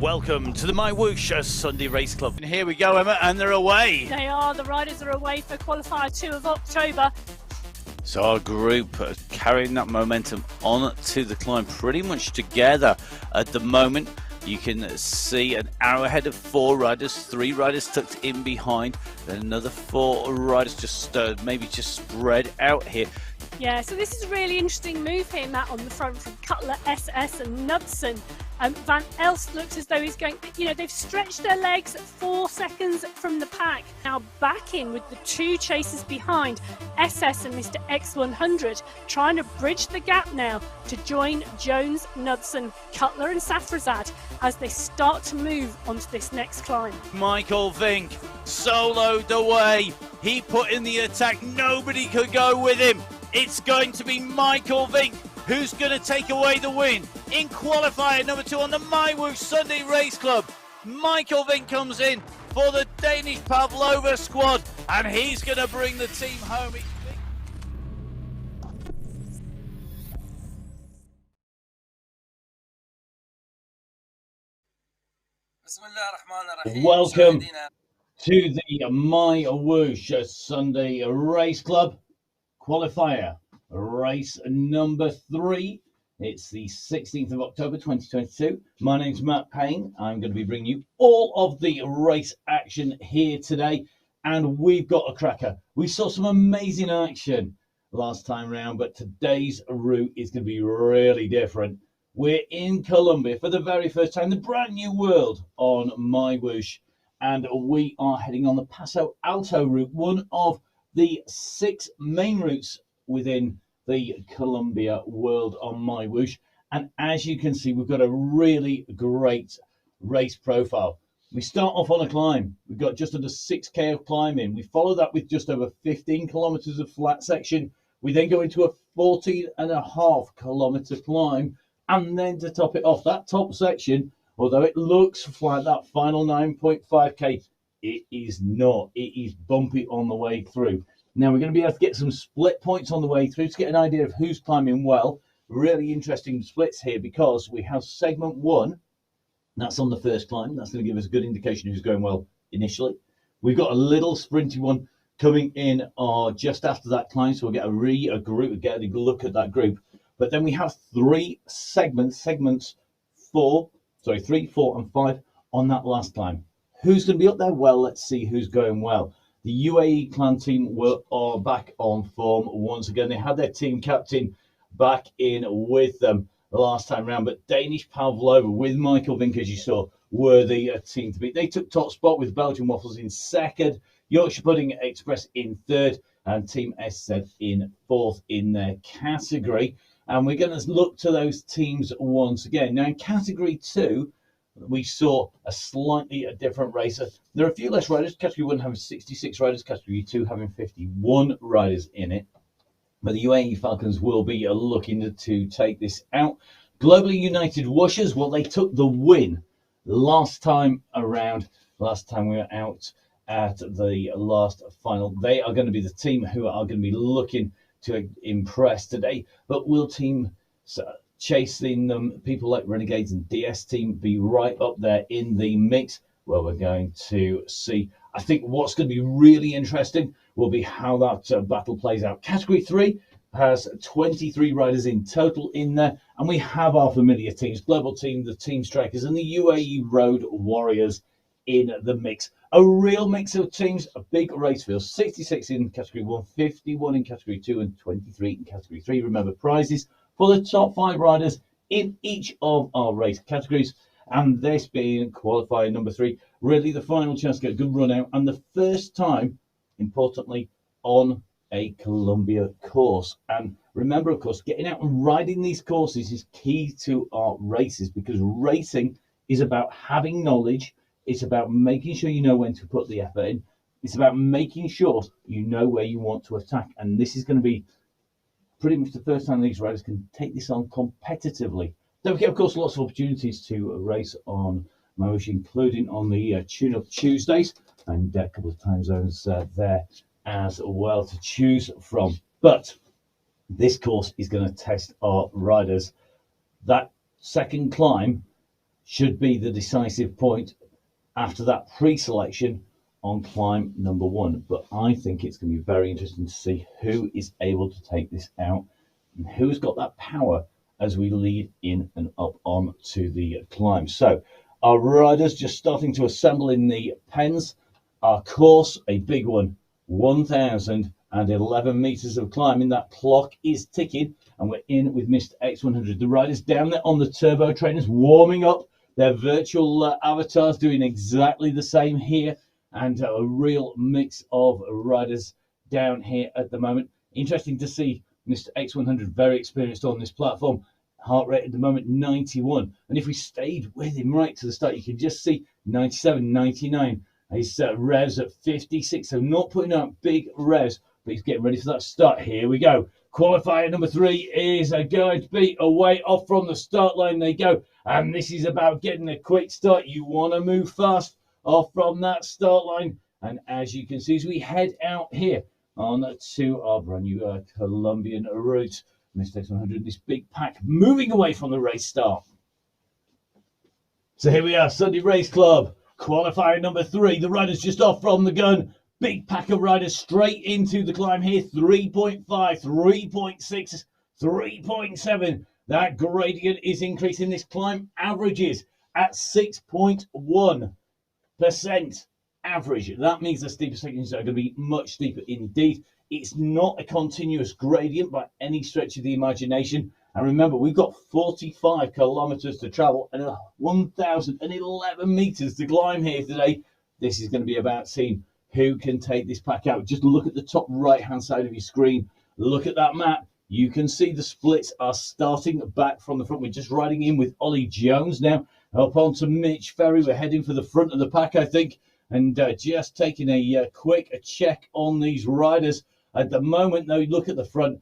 Welcome to the MyWhoosh Sunday Race Club. And here we go, Emma, and they're away. They are. The riders are away for Qualifier 2 of October. So our group carrying that momentum on to the climb pretty much together at the moment. You can see an arrow ahead of 4 riders, 3 riders tucked in behind, then another 4 riders just maybe just spread out here. Yeah, so this is a really interesting move here, Matt, on the front from Cutler, SS and Knudsen. Van Elst looks as though he's going, they've stretched their legs 4 seconds from the pack. Now back in with the 2 chasers behind, SS and Mr. X100, trying to bridge the gap now to join Jones, Knudsen, Cutler and Safrazad as they start to move onto this next climb. Michael Vink soloed away. He put in the attack. Nobody could go with him. It's going to be Michael Vink who's going to take away the win in qualifier number 2 on the MyWhoosh Sunday Race Club. Michael Vink comes in for the Danish Pavlova squad, and he's going to bring the team home. Welcome to the MyWhoosh Sunday Race Club qualifier race number 3. It's the 16th of October 2022. My name's Matt Payne. I'm going to be bringing you all of the race action here today, and we've got a cracker. We saw some amazing action last time round, but today's route is going to be really different. We're in Colombia for the very first time, the brand new world on MyWhoosh, and we are heading on the Paso Alto route, one of the 6 main routes within the Colombia world on MyWhoosh. And as you can see, we've got a really great race profile. We start off on a climb. We've got just under 6k of climbing. We follow that with just over 15 kilometers of flat section. We then go into a 14.5 kilometer climb, and then to top it off, that top section, although it looks flat, that final 9.5k, it is not. It is bumpy on the way through. Now we're going to be able to get some split points on the way through to get an idea of who's climbing well. Really interesting splits here because we have segment 1. That's on the first climb. That's going to give us a good indication who's going well initially. We've got a little sprinty one coming in just after that climb, so we'll get get a look at that group. But then we have 3 segments 3, 4 and 5 on that last climb. Who's going to be up there? Well, let's see who's going well. The UAE clan team are back on form once again. They had their team captain back in with them the last time round, but Danish Pavlova with Michael Vink, as you saw, were the team to beat. They took top spot with Belgian Waffles in 2nd, Yorkshire Pudding Express in 3rd, and Team SZ in 4th in their category. And we're going to look to those teams once again. Now in category 2, we saw a slightly different race. There are a few less riders. Category 1 having 66 riders, category 2 having 51 riders in it. But the UAE Falcons will be looking to take this out. Globally United Whooshers, well, they took the win last time around. Last time we were out at the last final. They are going to be the team who are going to be looking to impress today. But will team chasing them, people like Renegades and DS team, be right up there in the mix? Well, we're going to see. I think what's going to be really interesting will be how that battle plays out. Category 3 has 23 riders in total in there, and we have our familiar teams, Global Team, the Team Strikers, and the UAE Road Warriors in the mix. A real mix of teams, a big race field, 66 in Category 1, 51 in Category 2, and 23 in Category 3. Remember, prizes for the top 5 riders in each of our race categories, and this being qualifier number 3, really the final chance to get a good run out, and the first time, importantly, on a Columbia course. And remember, of course, getting out and riding these courses is key to our races, because racing is about having knowledge. It's about making sure you know when to put the effort in. It's about making sure you know where you want to attack, and this is going to be pretty much the first time these riders can take this on competitively. Don't forget, of course, lots of opportunities to race on MyWhoosh, including on the Tune-Up Tuesdays, and a couple of time zones there as well to choose from. But this course is going to test our riders. That second climb should be the decisive point after that pre-selection on climb number 1. But I think it's going to be very interesting to see who is able to take this out and who's got that power as we lead in and up on to the climb. So our riders just starting to assemble in the pens. Our course, a big one, 1,011 meters of climbing. That clock is ticking, and we're in with Mr. X100. The riders down there on the turbo trainers warming up. Their virtual avatars doing exactly the same here, and a real mix of riders down here at the moment. Interesting to see Mr. X100 very experienced on this platform. Heart rate at the moment 91, and if we stayed with him right to the start, you can just see 97, 99. His revs at 56, so not putting out big revs, but he's getting ready for that start. Here we go. Qualifier number 3 is going to be away off from the start line. They go, and this is about getting a quick start. You want to move fast off from that start line, and as you can see, as we head out here on to our brand new Colombian route, Mr. X100, this big pack moving away from the race start. So here we are, Sunday Race Club, qualifier number 3. The riders just off from the gun. Big pack of riders straight into the climb here. 3.5, 3.6, 3.7. That gradient is increasing. This climb averages at 6.1% average. That means the steeper sections are going to be much steeper indeed. It's not a continuous gradient by any stretch of the imagination. And remember, we've got 45 kilometers to travel and 1,011 meters to climb here today. This is going to be about seeing who can take this pack out. Just look at the top right-hand side of your screen. Look at that map. You can see the splits are starting back from the front. We're just riding in with Ollie Jones now. Up onto Mitch Ferry. We're heading for the front of the pack, I think. And just taking a quick check on these riders. At the moment, though, look at the front.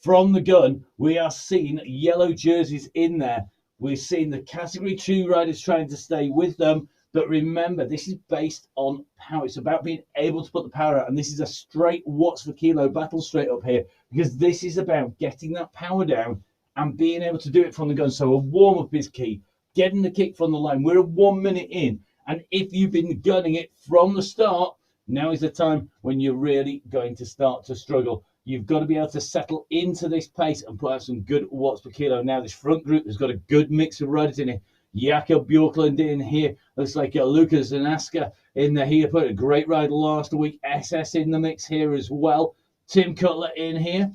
From the gun, we are seeing yellow jerseys in there. We're seeing the Category 2 riders trying to stay with them. But remember, this is based on power. It's about being able to put the power out. And this is a straight watts per kilo battle straight up here. Because this is about getting that power down and being able to do it from the gun. So a warm-up is key. Getting the kick from the line. We're 1 minute in. And if you've been gunning it from the start, now is the time when you're really going to start to struggle. You've got to be able to settle into this pace and put out some good watts per kilo. Now, this front group has got a good mix of riders in here. Jakob Bjorklund in here. Looks like Lucas Zanaska in there here. Put a great ride last week. SS in the mix here as well. Tim Cutler in here.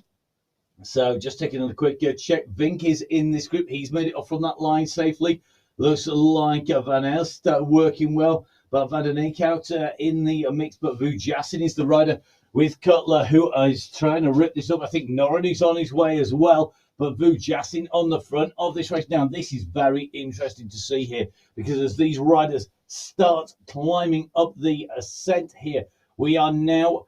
So just taking a quick check. Vink is in this group. He's made it off from that line safely. Looks like Van Elst working well. But Van den Eyck out in the mix. But Vujasin is the rider with Cutler, who is trying to rip this up. I think Norin is on his way as well. But Vujasin on the front of this race. Now, this is very interesting to see here. Because as these riders start climbing up the ascent here, we are now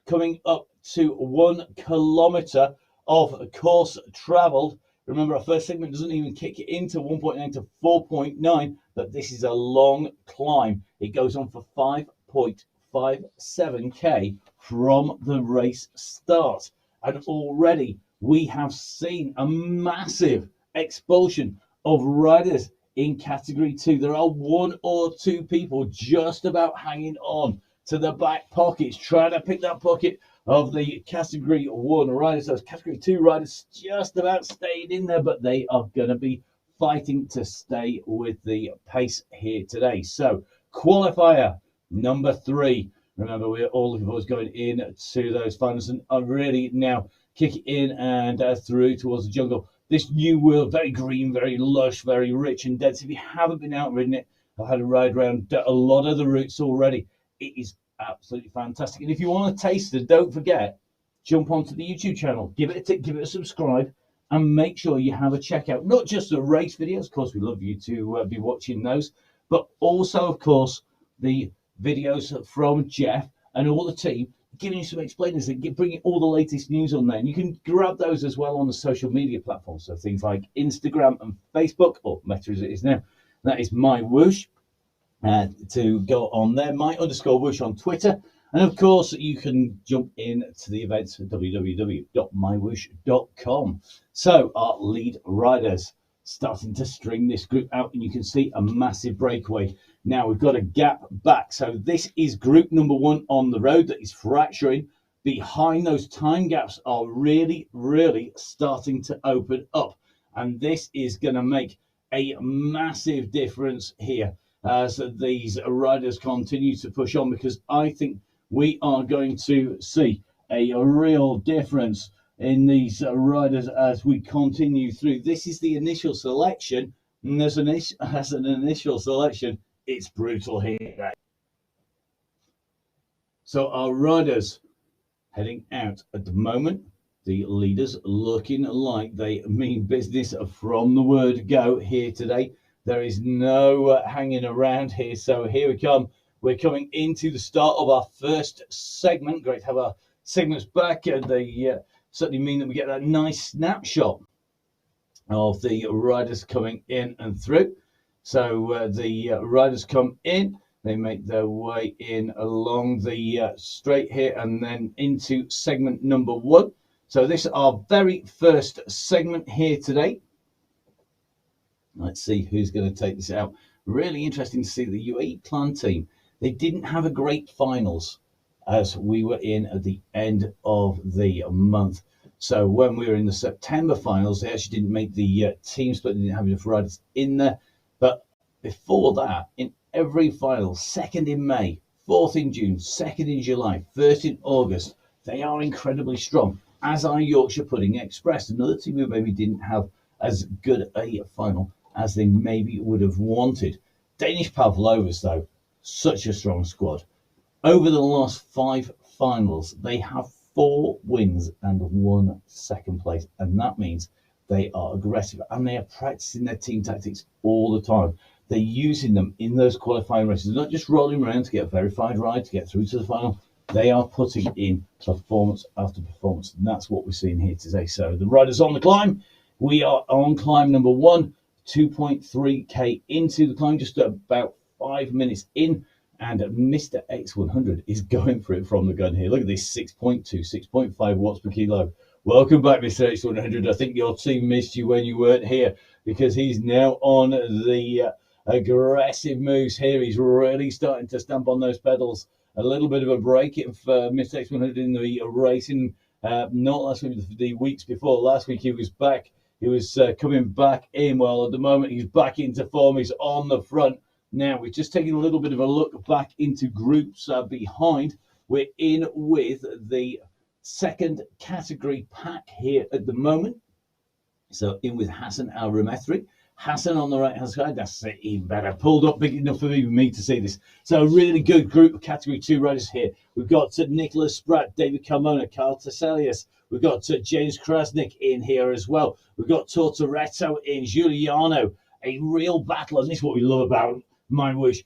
coming up to 1 kilometre of course travelled. Remember, our first segment doesn't even kick it into 1.9 to 4.9, but this is a long climb. It goes on for 5.57k from the race start. And already we have seen a massive expulsion of riders in Category 2. There are 1 or 2 people just about hanging on to the back pockets, trying to pick that pocket of the Category 1 riders. Those Category 2 riders just about stayed in there, but they are going to be fighting to stay with the pace here today. So, qualifier number 3. Remember, we're all looking forward to going in to those finals and are really now kicking in and through towards the jungle. This new world, very green, very lush, very rich and dense. If you haven't been out ridden it, I've had a ride around a lot of the routes already. It is absolutely fantastic. And if you want a taster, don't forget, jump onto the YouTube channel, give it a tick, give it a subscribe, and make sure you have a check out. Not just the race videos, of course, we love you to be watching those, but also, of course, the videos from Jeff and all the team, giving you some explainers and bringing all the latest news on there. And you can grab those as well on the social media platforms, so things like Instagram and Facebook, or Meta as it is now. That is MyWhoosh. To go on there, my_whoosh on Twitter, and of course you can jump in to the events at www.mywhoosh.com. So our lead riders starting to string this group out, and you can see a massive breakaway. Now we've got a gap back. So this is group number 1 on the road that is fracturing. Behind those time gaps are really, really starting to open up. And this is going to make a massive difference here as these riders continue to push on, because I think we are going to see a real difference in these riders as we continue through. This is the initial selection, and as an initial selection, it's brutal here. So our riders heading out at the moment. The leaders looking like they mean business from the word go here today. There is no hanging around here. So here we come. We're coming into the start of our first segment. Great to have our segments back. They certainly mean that we get that nice snapshot of the riders coming in and through. So the riders come in. They make their way in along the straight here and then into segment number 1. So this is our very first segment here today. Let's see who's going to take this out. Really interesting to see the UAE Clan team. They didn't have a great finals as we were in at the end of the month. So when we were in the September finals, they actually didn't make the team split. They didn't have enough riders in there. But before that, in every final, 2nd in May, 4th in June, 2nd in July, 1st in August, they are incredibly strong, as are Yorkshire Pudding Express, another team who maybe didn't have as good a final as they maybe would have wanted. Danish Pavlovas, though, such a strong squad. Over the last 5 finals, they have 4 wins and 1 second place, and that means they are aggressive and they are practicing their team tactics all the time. They're using them in those qualifying races. They're not just rolling around to get a verified ride to get through to the final. They are putting in performance after performance, and that's what we're seeing here today. So the riders on the climb. We are on climb number 1, 2.3k into the climb, just about 5 minutes in, and Mr. X100 is going for it from the gun here. Look at this, 6.2, 6.5 watts per kilo. Welcome back, Mr. X100. I think your team missed you when you weren't here, because he's now on the aggressive moves here. He's really starting to stamp on those pedals. A little bit of a break for Mr. X100 in the racing. Not last week, the weeks before. Last week he was back. He was coming back in. Well, at the moment he's back into form. He's on the front. Now we're just taking a little bit of a look back into groups behind. We're in with the 2nd category pack here at the moment. So in with Hassan Al-Ramethri. Hassan on the right-hand side, that's even better. Pulled up big enough for even me to see this. So a really good group of Category 2 riders here. We've got Nicholas Spratt, David Carmona, Carl Teselius. We've got James Krasnick in here as well. We've got Tortoretto in, Giuliano. A real battle, and this is what we love about MyWhoosh.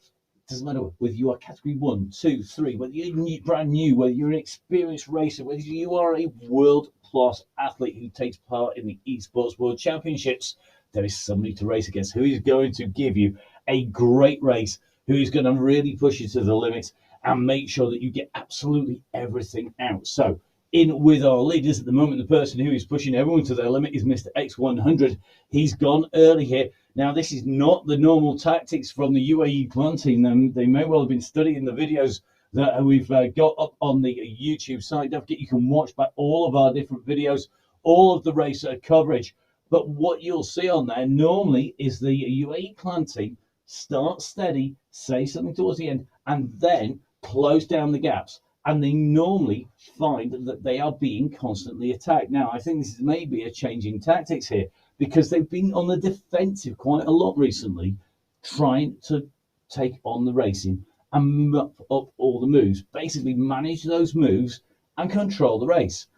Doesn't matter whether you are Category 1, 2, 3, whether you're brand new, whether you're an experienced racer, whether you are a world-class athlete who takes part in the Esports World Championships, there is somebody to race against who is going to give you a great race, who is going to really push you to the limits and make sure that you get absolutely everything out. So in with our leaders at the moment, the person who is pushing everyone to their limit is Mr. X100. He's gone early here. Now, this is not the normal tactics from the UAE Clan team. They may well have been studying the videos that we've got up on the YouTube site. Don't forget, you can watch back all of our different videos, all of the race coverage. But what you'll see on there normally is the UAE Clan team start steady, say something towards the end, and then close down the gaps. And they normally find that they are being constantly attacked. Now, I think this is maybe a change in tactics here, because they've been on the defensive quite a lot recently, trying to take on the racing and mop up all the moves, basically manage those moves and control the race.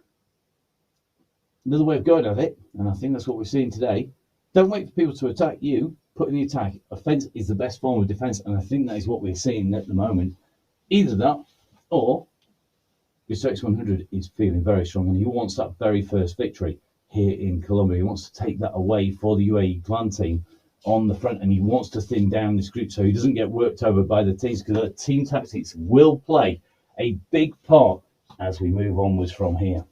Another way of going at it, and I think that's what we're seeing today, don't wait for people to attack you, put in the attack. Offence is the best form of defence, and I think that is what we're seeing at the moment. Either that, or Mr. X100 is feeling very strong, and he wants that very first victory here in Colombia. He wants to take that away for the UAE Clan team on the front, and he wants to thin down this group so he doesn't get worked over by the teams, because team tactics will play a big part as we move onwards from here.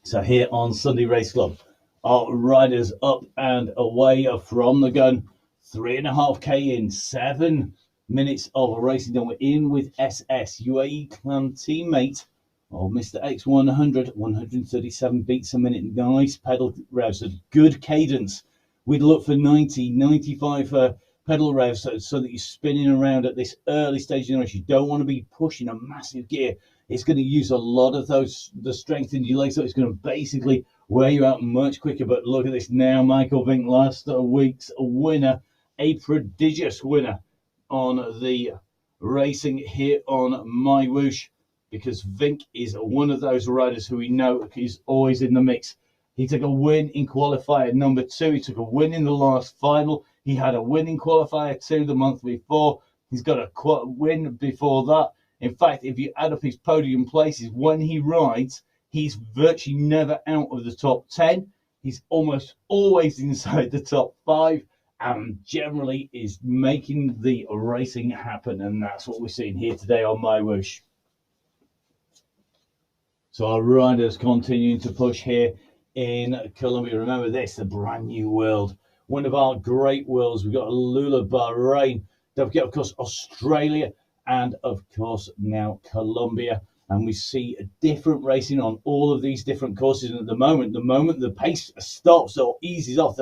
So here on Sunday Race Club, Our riders up and away from the gun. 3.5k in 7 minutes of racing. Then we're in with SS, UAE clan teammate of Mr. X100, 137 beats a minute. Nice pedal revs, a good cadence. We'd look for 90, 95 pedal revs so that you're spinning around at this early stage of the race. You don't want to be pushing a massive gear. It's going to use a lot of the strength in your legs, so it's going to basically wear you out much quicker. But look at this now, Michael Vink, last week's winner, a prodigious winner on the racing here on MyWhoosh, because Vink is one of those riders who we know is always in the mix. He took a win in qualifier number 2. He took a win in the last final. He had a win in qualifier 2 the month before. He's got a win before that. In fact, if you add up his podium places, when he rides, he's virtually never out of the top 10. He's almost always inside the top 5 and generally is making the racing happen. And that's what we're seeing here today on MyWhoosh. So our riders continuing to push here in Colombia. Remember this, the brand new world. One of our great worlds. We've got Lula, Bahrain. Don't forget, of course, Australia. And of course, now Colombia. And we see a different racing on all of these different courses. And at the moment the pace stops or eases off,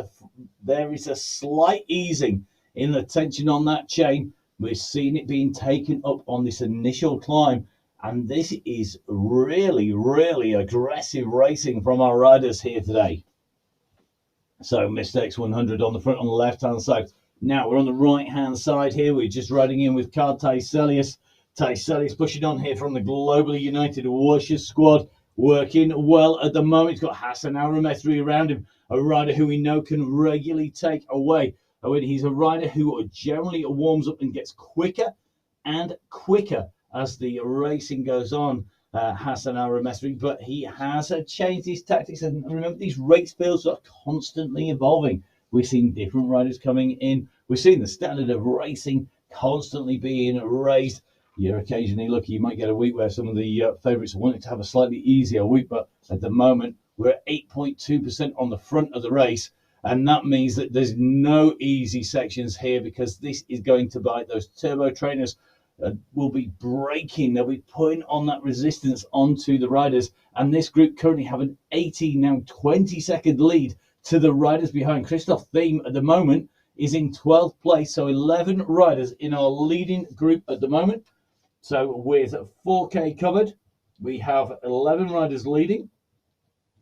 there is a slight easing in the tension on that chain. We're seeing it being taken up on this initial climb. And this is really, really aggressive racing from our riders here today. So Mr. X100 on the front on the left-hand side. Now we're on the right-hand side here. We're just riding in with Card Taiselius. Taiselius pushing on here from the Globally United Whooshers squad. Working well at the moment. He's got Hassan Al-Ramethri around him. A rider who we know can regularly take away. He's a rider who generally warms up and gets quicker and quicker as the racing goes on, Hassan Al-Ramethri, but he has changed his tactics. And remember, these race fields are constantly evolving. We've seen different riders coming in. We're seeing the standard of racing constantly being raised. You're occasionally lucky you might get a week where some of the favourites are wanting to have a slightly easier week, but at the moment we're at 8.2% on the front of the race. And that means that there's no easy sections here, because this is going to bite. Those turbo trainers will be braking. They'll be putting on that resistance onto the riders. And this group currently have an 18, now 20-second lead to the riders behind. Christoph Thiem at the moment is in 12th place. So 11 riders in our leading group at the moment. So with 4K covered, we have 11 riders leading.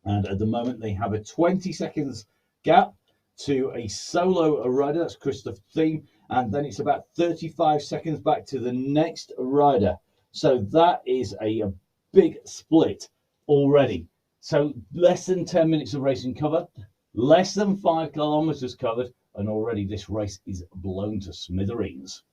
And at the moment, they have a 20 seconds gap to a solo rider. That's Christoph Thiem. And then it's about 35 seconds back to the next rider. So that is a big split already. So less than 10 minutes of racing covered, less than 5 kilometers covered, and already this race is blown to smithereens.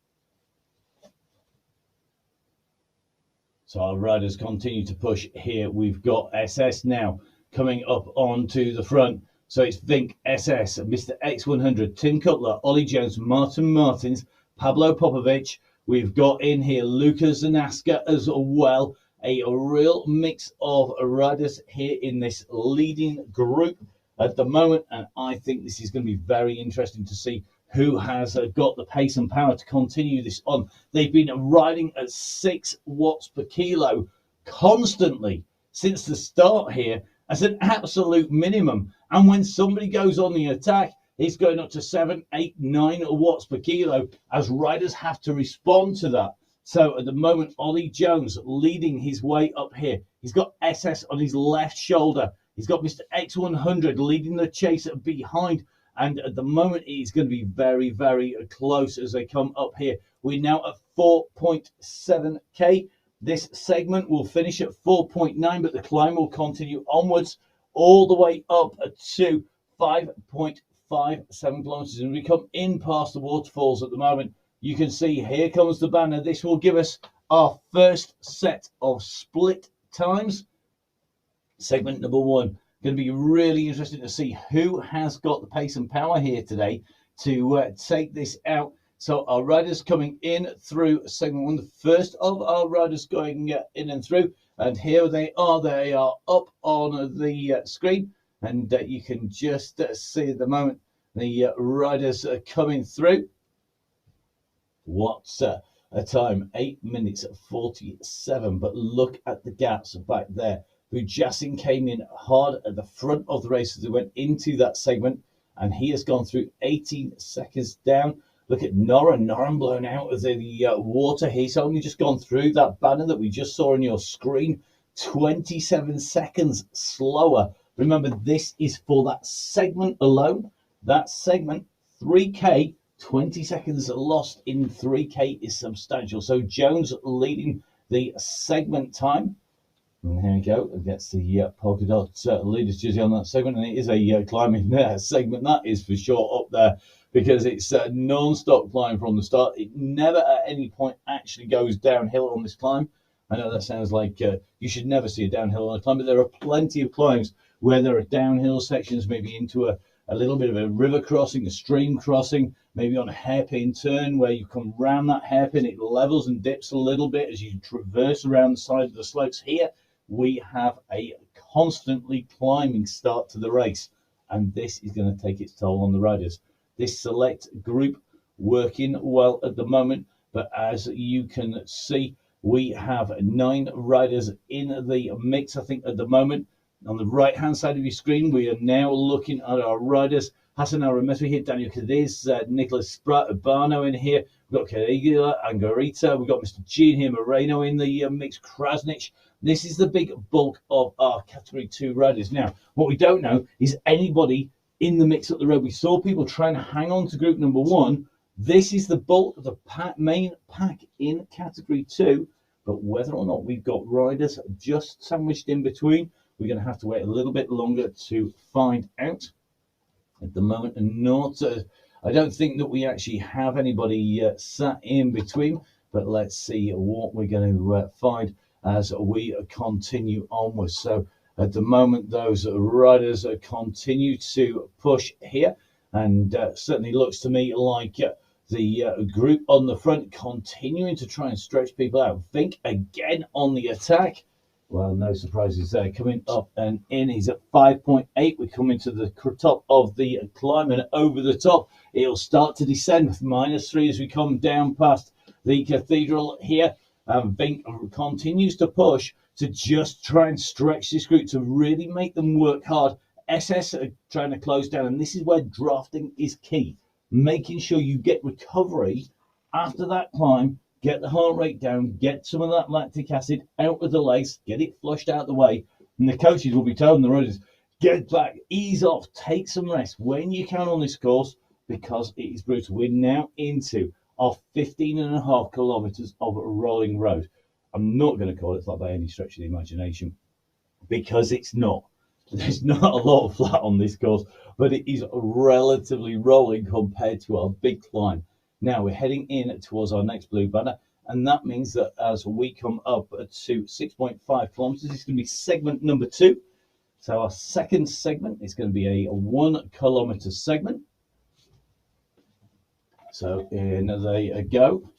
So our riders continue to push here. We've got SS now coming up onto the front. So it's Vink, SS, Mr. X100, Tim Cutler, Ollie Jones, Martin Martins, Pablo Popovic. We've got in here Lucas Zanaska as well. A real mix of riders here in this leading group at the moment. And I think this is going to be very interesting to see who has got the pace and power to continue this on. They've been riding at 6 watts per kilo constantly since the start here as an absolute minimum. And when somebody goes on the attack, it's going up to 7, 8, 9 watts per kilo as riders have to respond to that. So at the moment, Ollie Jones leading his way up here. He's got SS on his left shoulder. He's got Mr. X100 leading the chase behind. And at the moment, it's going to be very, very close as they come up here. We're now at 4.7K. This segment will finish at 4.9, but the climb will continue onwards all the way up to 5.57 kilometers. And we come in past the waterfalls at the moment. You can see here comes the banner. This will give us our first set of split times. Segment number 1. Going to be really interesting to see who has got the pace and power here today to take this out. So our riders coming in through segment 1, the first of our riders going in and through. And here they are up on the screen. And you can just see at the moment the riders are coming through. What's a time? 8 minutes 47. But look at the gaps back there. Bujasin came in hard at the front of the race as they went into that segment, and he has gone through 18 seconds down. Look at Noran blown out of the water. He's only just gone through that banner that we just saw on your screen. 27 seconds slower. Remember, this is for that segment alone. That segment, 3K, 20 seconds lost in 3K is substantial. So Jones leading the segment time. And here we go. Gets the polka dot leaders jersey on that segment. And it is a climbing segment. That is for sure up there because it's a non-stop climb from the start. It never at any point actually goes downhill on this climb. I know that sounds like you should never see a downhill on a climb, but there are plenty of climbs where there are downhill sections, maybe into a little bit of a river crossing, a stream crossing, maybe on a hairpin turn where you come round that hairpin, it levels and dips a little bit as you traverse around the side of the slopes. Here, we have a constantly climbing start to the race, and this is going to take its toll on the riders. This select group working well at the moment, but as you can see, we have 9 riders in the mix, I think, at the moment. On the right-hand side of your screen, we are now looking at our riders. Hassan Al-Rameswi here, Daniel Cadiz, Nicholas Spratt, Urbano in here. We've got Caligula, Angarita. We've got Mr. Gene here, Moreno in the mix, Krasnich. This is the big bulk of our Category 2 riders. Now, what we don't know is anybody in the mix up the road. We saw people trying to hang on to group number 1. This is the bulk of the main pack in Category 2. But whether or not we've got riders just sandwiched in between, we're going to have to wait a little bit longer to find out. At the moment, I don't think that we actually have anybody sat in between, but let's see what we're going to find as we continue onwards. So at the moment, those riders continue to push here, and certainly looks to me like the group on the front continuing to try and stretch people out. Vink again on the attack. Well, no surprises there. Coming up and in, he's at 5.8. We're coming to the top of the climb, and over the top, it'll start to descend with -3 as we come down past the cathedral here. Vink continues to push to just try and stretch this group to really make them work hard. SS are trying to close down, and this is where drafting is key. Making sure you get recovery after that climb, get the heart rate down, get some of that lactic acid out of the legs, get it flushed out the way, and the coaches will be telling the riders, get back, ease off, take some rest when you can on this course, because it is brutal. We're now into our 15.5 kilometers of rolling road. I'm not going to call it flat by any stretch of the imagination, because it's not. There's not a lot of flat on this course, but it is relatively rolling compared to our big climb. Now we're heading in towards our next blue banner, and that means that as we come up to 6.5 kilometers, it's going to be segment number 2. So our second segment is going to be a 1 kilometer segment. So in they go.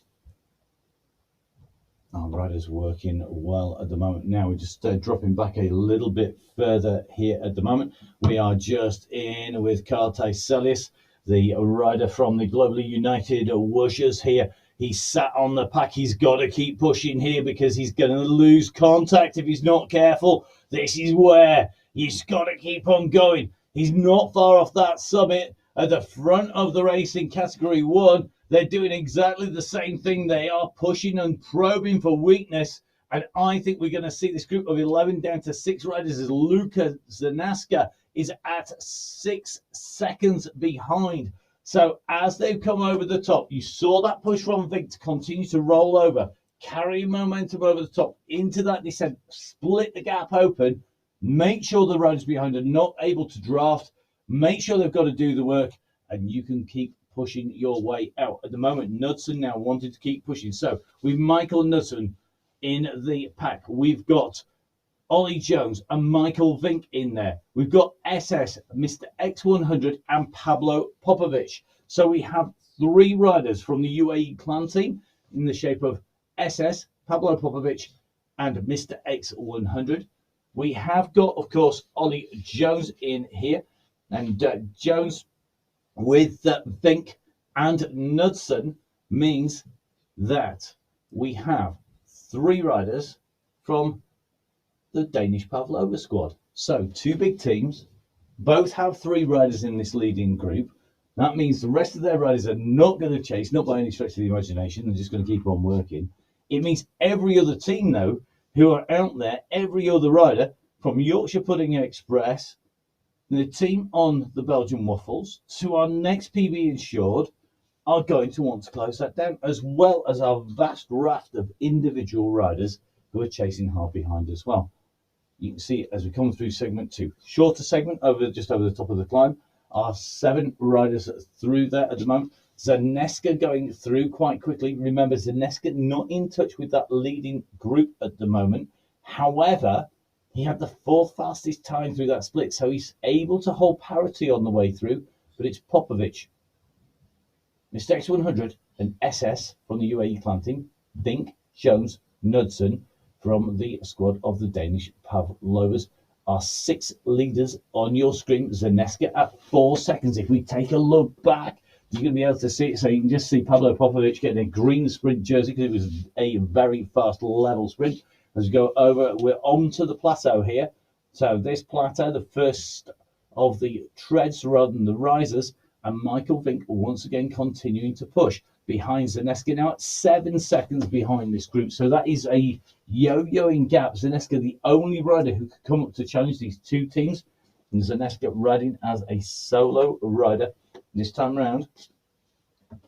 Our rider's working well at the moment. Now we're just dropping back a little bit further here at the moment. We are just in with Karte Celius, the rider from the Globally United Whooshers here. He's sat on the pack. He's got to keep pushing here because he's going to lose contact if he's not careful. This is where he's got to keep on going. He's not far off that summit at the front of the race in Category 1. They're doing exactly the same thing. They are pushing and probing for weakness. And I think we're going to see this group of 11 down to 6 riders as Luka Zanaska is at 6 seconds behind. So as they've come over the top, you saw that push from Vink to continue to roll over, carry momentum over the top into that descent, split the gap open, make sure the riders behind are not able to draft, make sure they've got to do the work, and you can keep pushing your way out. At the moment, Knudsen now wanting to keep pushing. So with Michael Knudsen in the pack, we've got Ollie Jones and Michael Vink in there. We've got SS, Mr. X100 and Pablo Popovic. So we have 3 riders from the UAE clan team in the shape of SS, Pablo Popovic and Mr. X100. We have got, of course, Ollie Jones in here, and Jones with Vink and Knudsen means that we have 3 riders from the Danish Pavlova squad. So 2 big teams, both have 3 riders in this leading group. That means the rest of their riders are not going to chase, not by any stretch of the imagination. They're just going to keep on working. It means every other team, though, who are out there, every other rider from Yorkshire Pudding Express, the team on the Belgian Waffles, to our next PB Insured, are going to want to close that down, as well as our vast raft of individual riders who are chasing hard behind as well. You can see as we come through segment 2, shorter segment just over the top of the climb, are 7 riders through there at the moment. Zaneska going through quite quickly. Remember, Zaneska not in touch with that leading group at the moment. However, he had the 4th fastest time through that split, so he's able to hold parity on the way through. But it's Popovic, Mr. X100 and SS from the UAE clan team, Vink, Jones, Knudsen from the squad of the Danish Pavlovas. Our 6 leaders on your screen. Zaneska at 4 seconds. If we take a look back, you're going to be able to see it. So you can just see Pavlo Popovic getting a green sprint jersey because it was a very fast level sprint. As we go over, we're on to the plateau here. So this plateau, the first of the treads rather than the risers, and Michael Vink once again continuing to push behind Zaneska, now at 7 seconds behind this group. So that is a yo-yoing gap. Zaneska, the only rider who could come up to challenge these 2 teams, and Zaneska riding as a solo rider this time round,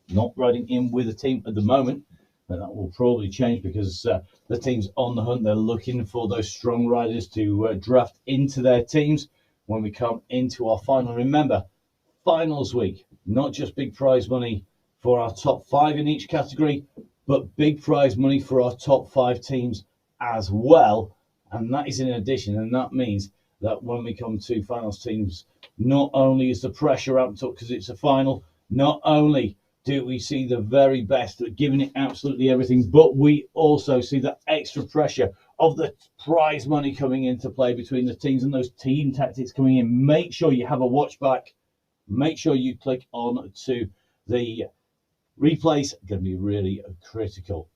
not riding in with a team at the moment, but that will probably change because the team's on the hunt. They're looking for those strong riders to draft into their teams when we come into our final. Remember, finals week, not just big prize money for our top 5 in each category, but big prize money for our top 5 teams as well. And that is in addition, and that means that when we come to finals teams, not only is the pressure amped up because it's a final, not only do we see the very best giving it absolutely everything, but we also see the extra pressure of the prize money coming into play between the teams and those team tactics coming in. Make sure you have a watch back. Make sure you click on to the replays. Going to be really critical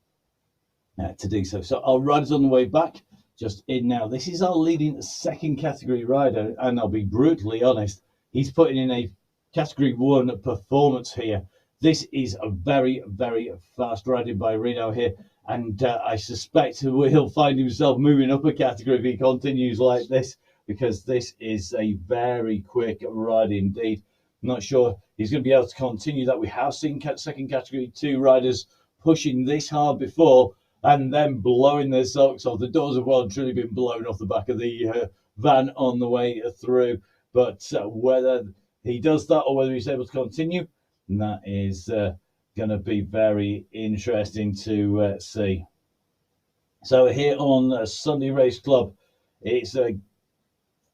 to do so. So our riders on the way back, just in now. This is our leading second category rider, and I'll be brutally honest, he's putting in a category 1 performance here. This is a very, very fast riding by Reno here, and I suspect he'll find himself moving up a category if he continues like this, because this is a very quick ride indeed. I'm not sure he's going to be able to continue that. We have seen second category 2 riders pushing this hard before and then blowing their socks off. The doors have well and truly been blown off the back of the van on the way through. But whether he does that or whether he's able to continue, that is going to be very interesting to see. So here on Sunday Race Club, it's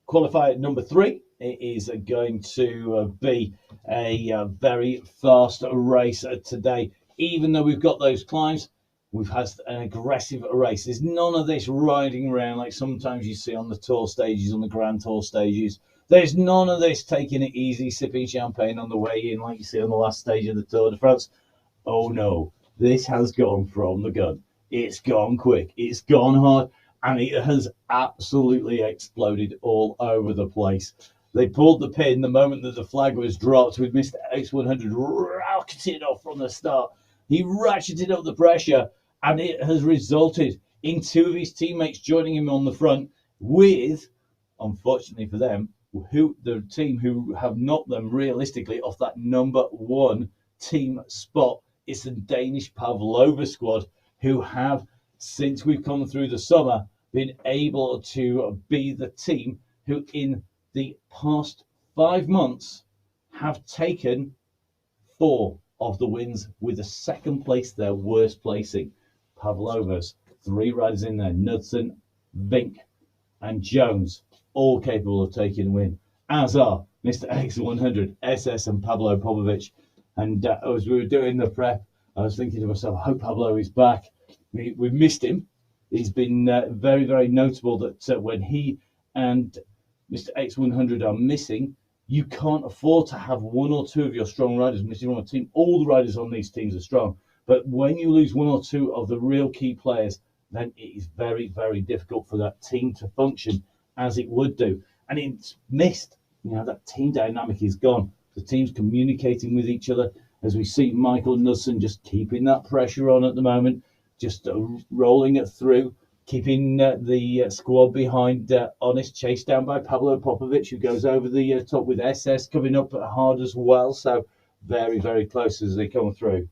qualifier number 3. It is going to be a very fast race today. Even though we've got those climbs, we've had an aggressive race. There's none of this riding around like sometimes you see on the tour stages, on the Grand Tour stages. There's none of this taking it easy, sipping champagne on the way in like you see on the last stage of the Tour de France. Oh no, this has gone from the gun. It's gone quick, it's gone hard, and it has absolutely exploded all over the place. They pulled the pin the moment that the flag was dropped, with Mr. X100 rocketing off from the start. He ratcheted up the pressure, and it has resulted in 2 of his teammates joining him on the front with, unfortunately for them, the team who have knocked them realistically off that number 1 team spot. It's the Danish Pavlova squad, who have, since we've come through the summer, been able to be the team who in the past 5 months have taken 4 of the wins, with the second place their worst placing. Pavlovas, 3 riders in there, Knudsen, Vink and Jones, all capable of taking a win, as are Mr. X100, SS and Pavlo Popovic. And as we were doing the prep, I was thinking to myself, I hope Pavlo is back. We've missed him. He's been very, very notable that when he and Mr. X100 are missing, you can't afford to have one or two of your strong riders missing on a team. All the riders on these teams are strong. But when you lose one or two of the real key players, then it is very, very difficult for that team to function as it would do. And it's missed. That team dynamic is gone. The team's communicating with each other, as we see Michael Knudsen just keeping that pressure on at the moment, just rolling it through, keeping the squad behind Honest, chased down by Pablo Popovic, who goes over the top with SS coming up hard as well. So very, very close as they come through.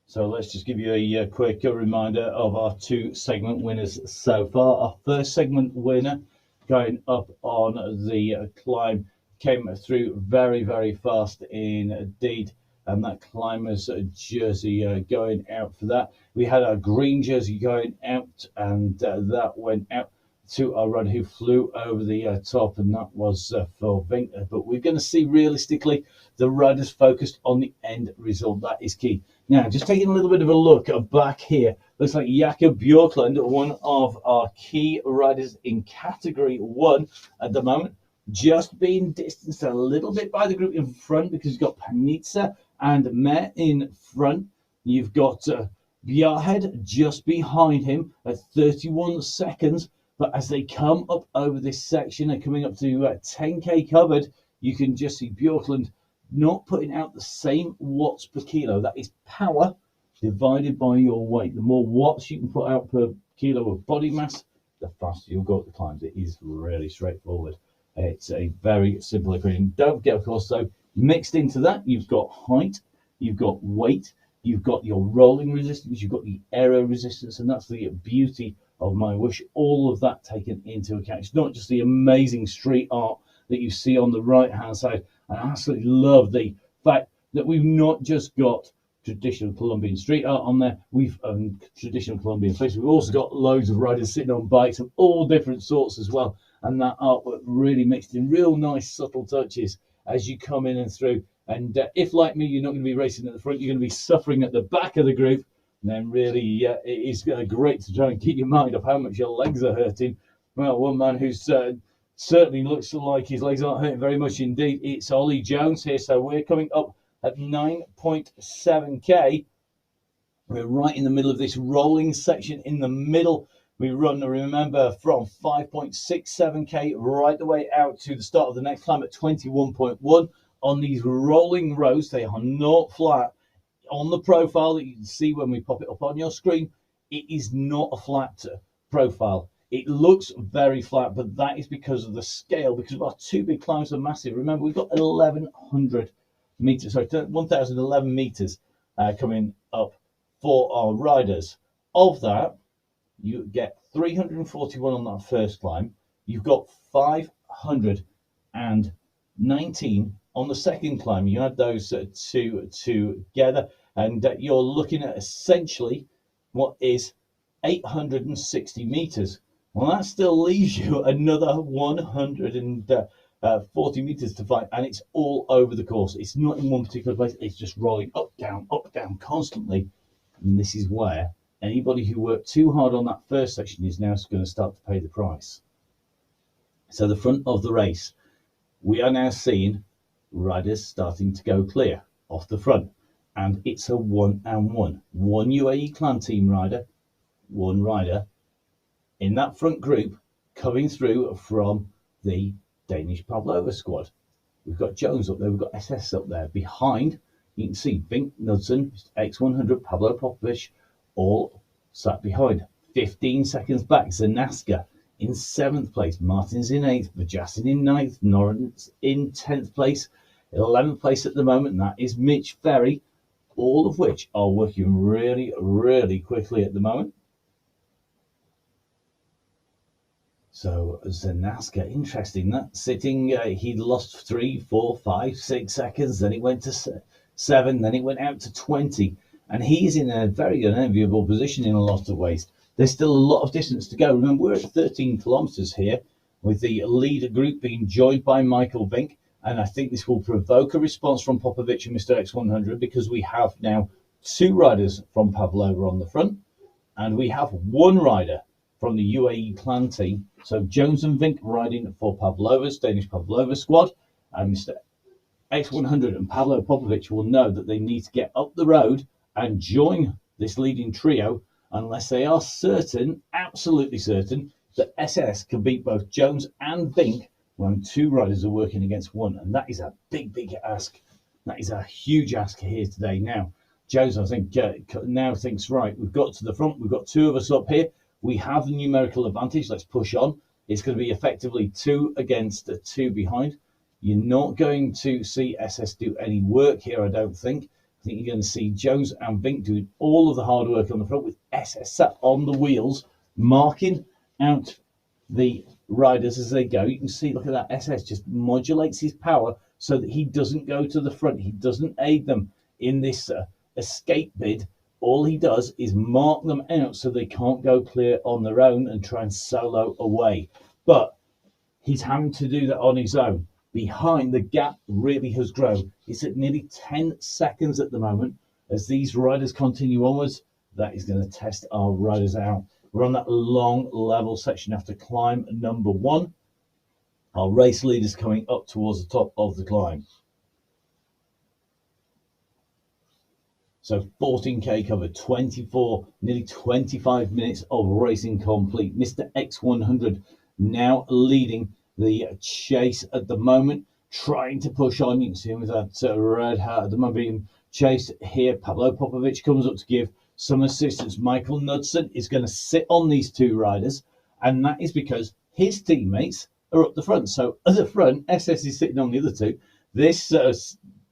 So let's just give you a quick reminder of our two segment winners so far. Our first segment winner going up on the climb came through very, very fast indeed. And that climber's jersey going out for that. We had our green jersey going out, and that went out to our rider who flew over the top, and that was for Winkler. But we're going to see realistically the riders focused on the end result. That is key. Now, just taking a little bit of a look back here, looks like Jakob Björklund, one of our key riders in Category 1 at the moment, just being distanced a little bit by the group in front, because you've got Panizza and Mer in front. You've got Bjarhed just behind him at 31 seconds. But as they come up over this section and coming up to 10k covered, you can just see Björklund not putting out the same watts per kilo. That is power divided by your weight. The more watts you can put out per kilo of body mass, the faster you'll go up the climbs. It is really straightforward. It's a very simple equation. Don't forget, of course, though, mixed into that, you've got height, you've got weight, you've got your rolling resistance, you've got the aero resistance, and that's the beauty of MyWhoosh. All of that taken into account. It's not just the amazing street art that you see on the right-hand side. I absolutely love the fact that we've not just got traditional Colombian street art on there. We've traditional Colombian faces. We've also got loads of riders sitting on bikes of all different sorts as well. And that artwork really mixed in real nice, subtle touches as you come in and through. And if, like me, you're not going to be racing at the front, you're going to be suffering at the back of the group, then really it is great to try and keep your mind off how much your legs are hurting. Well, one man who's certainly looks like his legs aren't hurting very much indeed, it's Ollie Jones here. So we're coming up at 9.7k. We're right in the middle of this rolling section. In the middle, we run, remember, from 5.67k right the way out to the start of the next climb at 21.1. On these rolling rows, they are not flat. On the profile that you can see when we pop it up on your screen, it is not a flat profile. It looks very flat, but that is because of the scale, because of our two big climbs are massive. Remember, we've got 1,100 meters, sorry, 1,011 meters coming up for our riders. Of that, you get 341 on that first climb. You've got 519 on the second climb. You add those two together, and you're looking at essentially what is 860 meters. Well, that still leaves you another 140 meters to fight, and it's all over the course. It's not in one particular place. It's just rolling up, down, constantly. And this is where anybody who worked too hard on that first section is now going to start to pay the price. So the front of the race, we are now seeing riders starting to go clear off the front, and it's a one-and-one. One UAE clan team rider, one rider in that front group coming through from the Danish Pavlova squad. We've got Jones up there, we've got SS up there. Behind, you can see Vink, Knudsen, X100, Pablo Popovic, all sat behind. 15 seconds back, Zanaska in 7th place, Martins in 8th, Vajasin in 9th, Norrens in 10th place, 11th place at the moment, and that is Mitch Ferry, all of which are working really, really quickly at the moment. So Zanaska, interesting, that sitting, he'd lost 3, 4, 5, 6 seconds, then it went to 7, then it went out to 20, and he's in a very unenviable position in a lot of ways. There's still a lot of distance to go. Remember, we're at 13 kilometers here. with the leader group being joined by Michael Vink. And I think this will provoke a response from Popovic and Mr. X100, because we have now 2 riders from Pavlova on the front, and we have 1 rider from the UAE clan team. So Jones and Vink riding for Pavlova's, Danish Pavlova squad, and Mr. X100 and Pavlo Popovic will know that they need to get up the road and join this leading trio, unless they are certain, absolutely certain, that SS can beat both Jones and Vink when 2 riders are working against 1. And that is a big ask. That is a huge ask here today. Now, Jones, I think, now thinks, right, we've got to the front. We've got 2 of us up here. We have the numerical advantage. Let's push on. It's going to be effectively 2 against 2 behind. You're not going to see SS do any work here, I don't think. I think you're going to see Jones and Vink doing all of the hard work on the front, with SS sat on the wheels, marking out the riders as they go. You can see, look at that, SS just modulates his power so that he doesn't go to the front. He doesn't aid them in this escape bid. All he does is mark them out so they can't go clear on their own and try and solo away. But he's having to do that on his own. Behind, the gap really has grown. It's at nearly 10 seconds at the moment. As these riders continue onwards, that is going to test our riders out. We're on that long level section after climb number 1. Our race leaders coming up towards the top of the climb. So 14k covered, 24, nearly 25 minutes of racing complete. Mr. X100 now leading the chase at the moment, trying to push on. You can see him with that red hat at the moment being chased here. Pavlo Popovic comes up to give some assistance. Michael Knudsen is going to sit on these 2 riders, and that is because his teammates are up the front. So at the front, SS is sitting on the other 2. This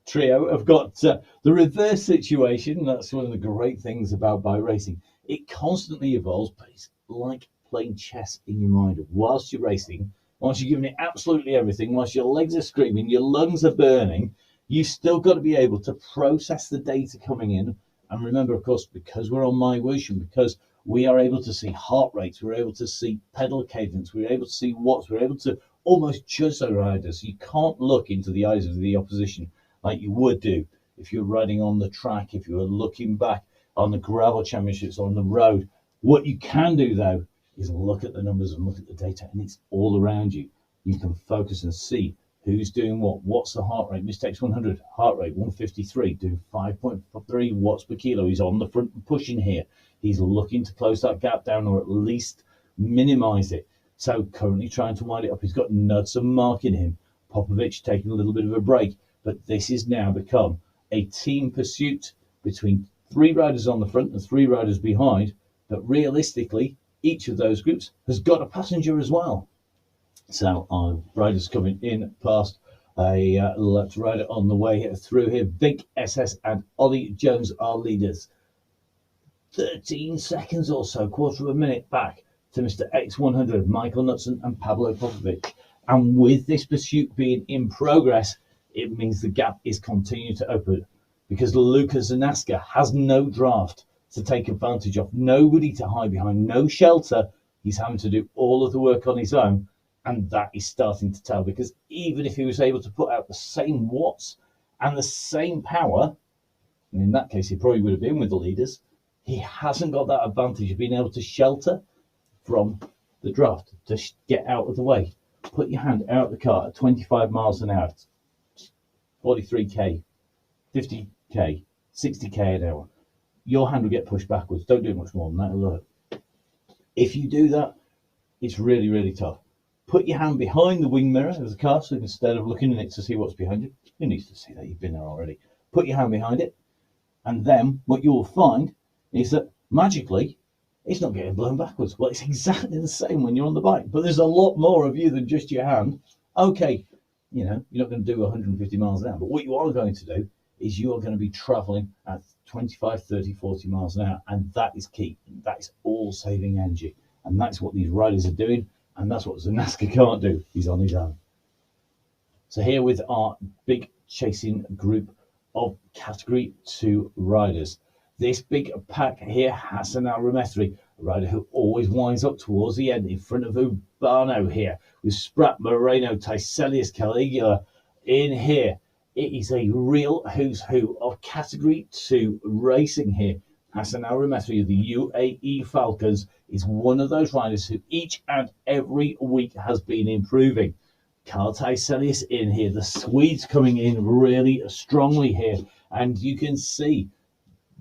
trio have got the reverse situation. That's one of the great things about bike racing. It constantly evolves, but it's like playing chess in your mind. Whilst you're racing, whilst you're giving it absolutely everything, whilst your legs are screaming, your lungs are burning, you've still got to be able to process the data coming in. And remember, of course, because we're on MyWhoosh and because we are able to see heart rates, we're able to see pedal cadence, we're able to see watts, we're able to almost judge the riders. You can't look into the eyes of the opposition like you would do if you're riding on the track, if you were looking back on the gravel championships on the road. What you can do, though, is look at the numbers and look at the data, and it's all around you. You can focus and see who's doing what. What's the heart rate? Mr. X100, heart rate 153, doing 5.3 watts per kilo. He's on the front and pushing here. He's looking to close that gap down, or at least minimize it. So currently trying to wind it up. He's got Knudsen marking him. Popovic taking a little bit of a break. But this has now become a team pursuit between 3 riders on the front and 3 riders behind. But realistically, each of those groups has got a passenger as well. So our riders coming in past a left rider on the way through here. Vink, SS and Ollie Jones are leaders. 13 seconds or so, quarter of a minute back to Mr. X100, Michael Knudsen and Pavlo Popovic. And with this pursuit being in progress, it means the gap is continuing to open, because Luka Zanaska has no draft to take advantage of, nobody to hide behind, no shelter. He's having to do all of the work on his own, and that is starting to tell, because even if he was able to put out the same watts and the same power, and in that case he probably would have been with the leaders, he hasn't got that advantage of being able to shelter from the draft, to get out of the way. Put your hand out of the car at 25 miles an hour, 43k, 50k, 60k an hour. Your hand will get pushed backwards. Don't do much more than that. Look. If you do that, it's really, really tough. Put your hand behind the wing mirror of the car, so instead of looking in it to see what's behind you, who needs to see that? You've been there already. Put your hand behind it, and then what you'll find is that magically it's not getting blown backwards. Well, it's exactly the same when you're on the bike, but there's a lot more of you than just your hand. Okay, you know, you're not going to do 150 miles an hour, but what you are going to do is you are going to be traveling at 25, 30, 40 miles an hour, and that is key. That is all saving energy, and that's what these riders are doing, and that's what Zanaska can't do. He's on his own. So here with our big chasing group of category 2 riders. This big pack here, Hassan Al-Ramethri, a rider who always winds up towards the end in front of Urbano here, with Sprat, Moreno, Tiselius, Caligula in here. It is a real who's who of Category 2 racing here. Hassan Al-Ramethi of the UAE Falcons is one of those riders who each and every week has been improving. Carl Tiselius in here. The Swedes coming in really strongly here. And you can see,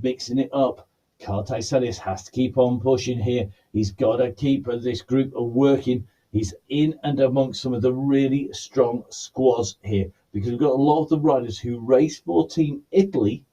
mixing it up, Carl Tiselius has to keep on pushing here. He's got to keep this group working. He's in and amongst some of the really strong squads here, because we've got a lot of the riders who race for Team Italy.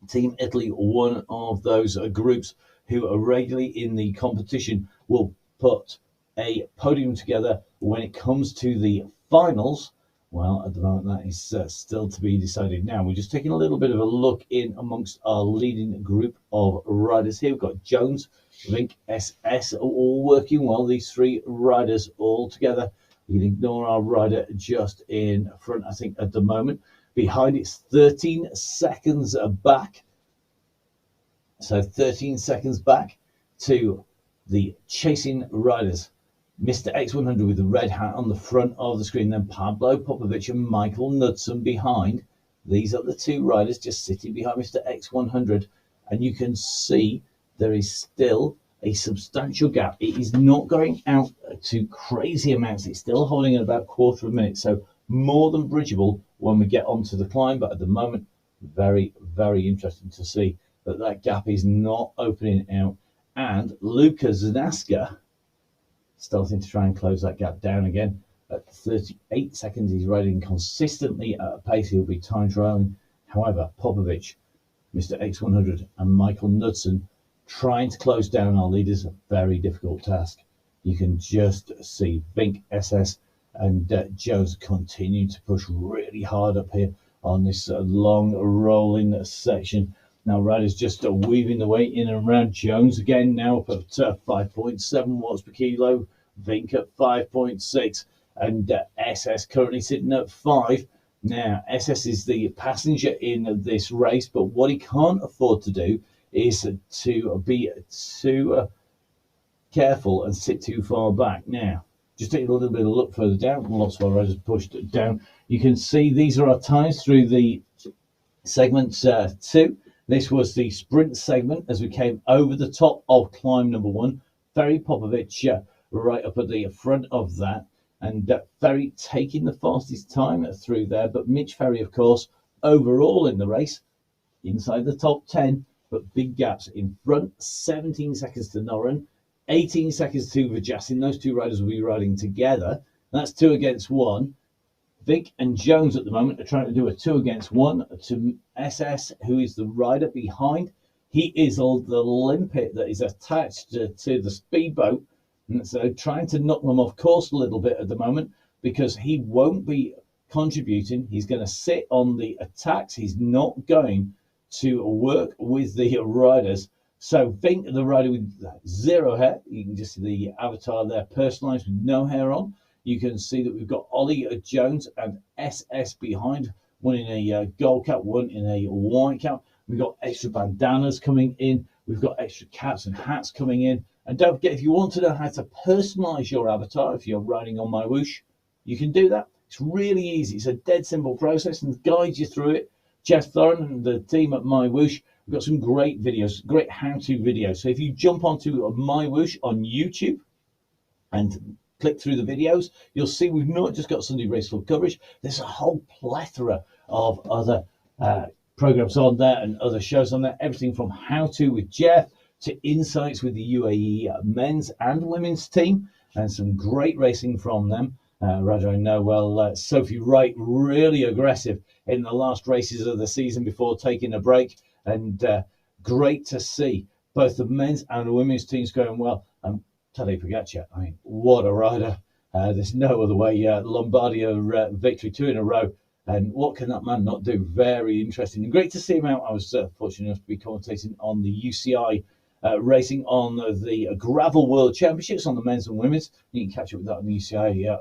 Team Italy, one of those groups who are regularly in the competition, will put a podium together when it comes to the finals. Well, at the moment, that is still to be decided now. We're just taking a little bit of a look in amongst our leading group of riders here. We've got Jones, Vink, SS, all working well. These three riders all together. We can ignore our rider just in front, I think, at the moment. Behind, it's 13 seconds back. So 13 seconds back to the chasing riders. Mr. X100 with the red hat on the front of the screen, then Pablo Popovic and Michael Knudsen behind. These are the two riders just sitting behind Mr. X100, and you can see there is still a substantial gap. It is not going out to crazy amounts. It's still holding at about a quarter of a minute, so more than bridgeable when we get onto the climb. But at the moment, very, very interesting to see that gap is not opening out. And Luka Zanaska starting to try and close that gap down again. At 38 seconds, he's riding consistently at a pace. He'll be time trialing. However, Popovic, Mr. X100 and Michael Knudsen trying to close down our leaders, a very difficult task. You can just see Vink, SS and Jones continue to push really hard up here on this long rolling section. Now riders just weaving the way in and around. Jones again now up at 5.7 watts per kilo. Vink at 5.6 and SS currently sitting at 5. Now SS is the passenger in this race, but what he can't afford to do is to be too careful and sit too far back. Now just taking a little bit of a look further down, lots of our riders pushed down. You can see these are our times through the segment 2. This was the sprint segment as we came over the top of climb number 1. Ferry Popovic right up at the front of that, and Ferry taking the fastest time through there. But Mitch Ferry, of course, overall in the race, inside the top 10, but big gaps in front. 17 seconds to Noren, 18 seconds to Vajasin. Those two riders will be riding together. That's 2 against 1. Vink and Jones at the moment are trying to do a 2 against 1 to SS, who is the rider behind. He is the limpet that is attached to the speedboat, and so trying to knock them off course a little bit at the moment, because he won't be contributing. He's going to sit on the attacks. He's not going to work with the riders. So Vink, the rider with 0 hair, you can just see the avatar there personalized with no hair on. You can see that we've got Ollie Jones and SS behind, one in a gold cap, one in a white cap. We've got extra bandanas coming in. We've got extra caps and hats coming in. And don't forget, if you want to know how to personalize your avatar, if you're riding on MyWhoosh, you can do that. It's really easy. It's a dead simple process and guides you through it. Jeff Thorin and the team at MyWhoosh, we've got some great videos, great how-to videos. So if you jump onto MyWhoosh on YouTube and click through the videos, you'll see we've not just got Sunday Race Club coverage. There's a whole plethora of other programs on there and other shows on there. Everything from how to with Jeff to insights with the UAE men's and women's team, and some great racing from them. Roger, I know well, Sophie Wright, really aggressive in the last races of the season before taking a break, and great to see both the men's and the women's teams going well. Tadej Pogacar, I mean, what a rider. There's no other way. Lombardia victory 2 in a row. And what can that man not do? Very interesting. And great to see him out. I was fortunate enough to be commentating on the UCI racing on the Gravel World Championships on the men's and women's. You can catch up with that on the UCI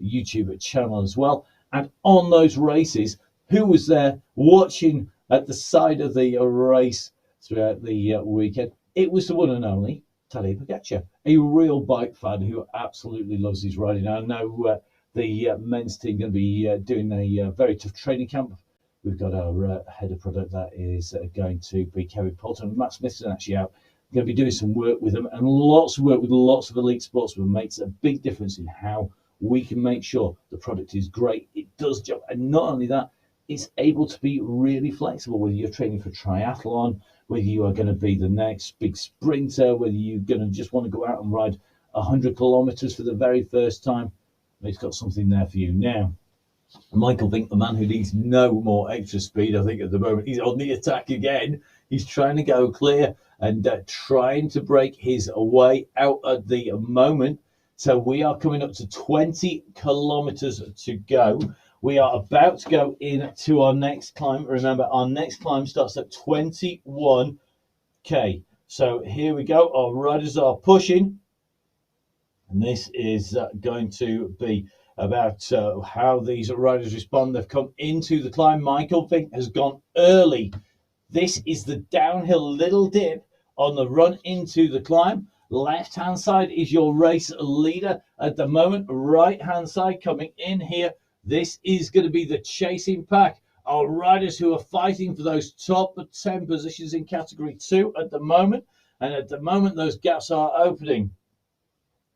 YouTube channel as well. And on those races, who was there watching at the side of the race throughout the weekend? It was the one and only Tadej Pogacar, a real bike fan who absolutely loves his riding. I know the men's team going to be doing a very tough training camp. We've got our head of product that is going to be Kevin Poulton. Matt Smith's actually out. We're going to be doing some work with them and lots of work with lots of elite sportsmen. Makes a big difference in how we can make sure the product is great. It does job, and not only that, it's able to be really flexible. Whether you're training for triathlon, whether you are going to be the next big sprinter, whether you're going to just want to go out and ride 100 kilometers for the very first time, it's got something there for you. Now, Michael Vink, the man who needs no more extra speed, I think at the moment, he's on the attack again. He's trying to go clear and trying to break his way out at the moment. So we are coming up to 20 kilometers to go. We are about to go into our next climb. Remember, our next climb starts at 21k. So here we go. Our riders are pushing. And this is going to be about how these riders respond. They've come into the climb. Michael Vink has gone early. This is the downhill little dip on the run into the climb. Left-hand side is your race leader at the moment. Right-hand side coming in here. This is going to be the chasing pack. Our riders who are fighting for those top 10 positions in category 2 at the moment. And at the moment, those gaps are opening.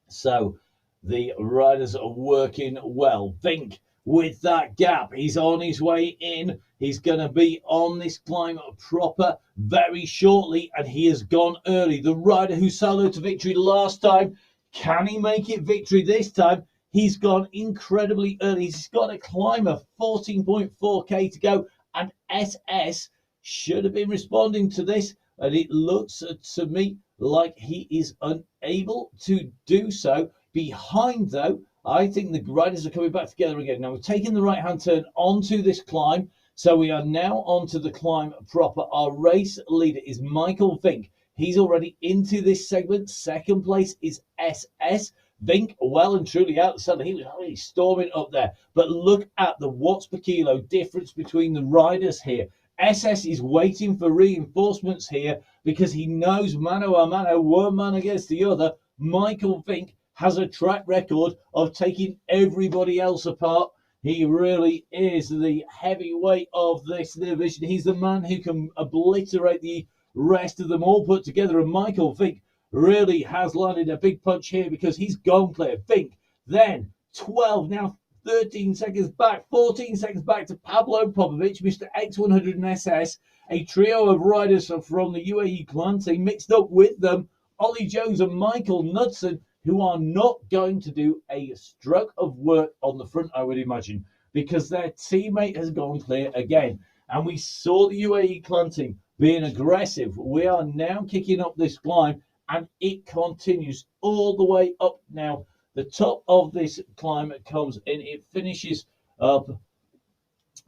So the riders are working well. Vink with that gap. He's on his way in. He's going to be on this climb proper very shortly, and he has gone early. The rider who soloed to victory last time, can he make it victory this time? He's gone incredibly early. He's got a climb of 14.4k to go, and SS should have been responding to this, and it looks to me like he is unable to do so. Behind, though, I think the riders are coming back together again. Now, we're taking the right-hand turn onto this climb. So we are now onto the climb proper. Our race leader is Michael Vink. He's already into this segment. Second place is SS. Vink well and truly out the center. He was really storming up there. But look at the watts per kilo difference between the riders here. SS is waiting for reinforcements here because he knows mano a mano, one man against the other. Michael Vink has a track record of taking everybody else apart. He really is the heavyweight of this division. He's the man who can obliterate the rest of them all put together. And Michael Vink really has landed a big punch here because he's gone clear. Vink, then 12, now 13 seconds back, 14 seconds back to Pablo Popovic, Mr. X100 and SS, a trio of riders from the UAE clan team mixed up with them, Ollie Jones and Michael Knudsen, who are not going to do a stroke of work on the front, I would imagine, because their teammate has gone clear again. And we saw the UAE clan team being aggressive. We are now kicking up this climb, and it continues all the way up now. The top of this climb comes in. It finishes up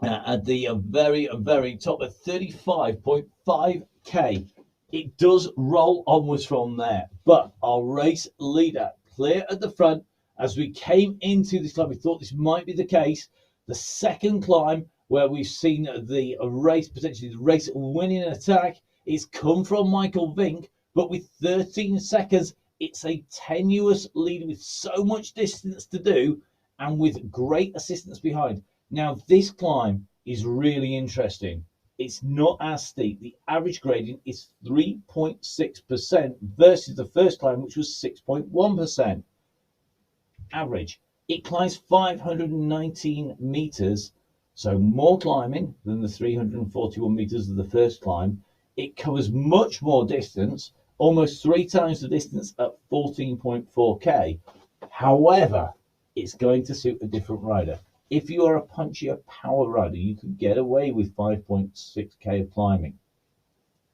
at the very, very top of 35.5k. It does roll onwards from there, but our race leader clear at the front. As we came into this climb, we thought this might be the case. The second climb where we've seen the race, potentially the race winning attack, is come from Michael Vink, but with 13 seconds, it's a tenuous lead with so much distance to do and with great assistance behind. Now, this climb is really interesting. It's not as steep. The average gradient is 3.6% versus the first climb, which was 6.1% average. It climbs 519 meters, so more climbing than the 341 meters of the first climb. It covers much more distance, almost 3 times the distance at 14.4k. However, it's going to suit a different rider. If you are a punchier power rider, you could get away with 5.6k of climbing.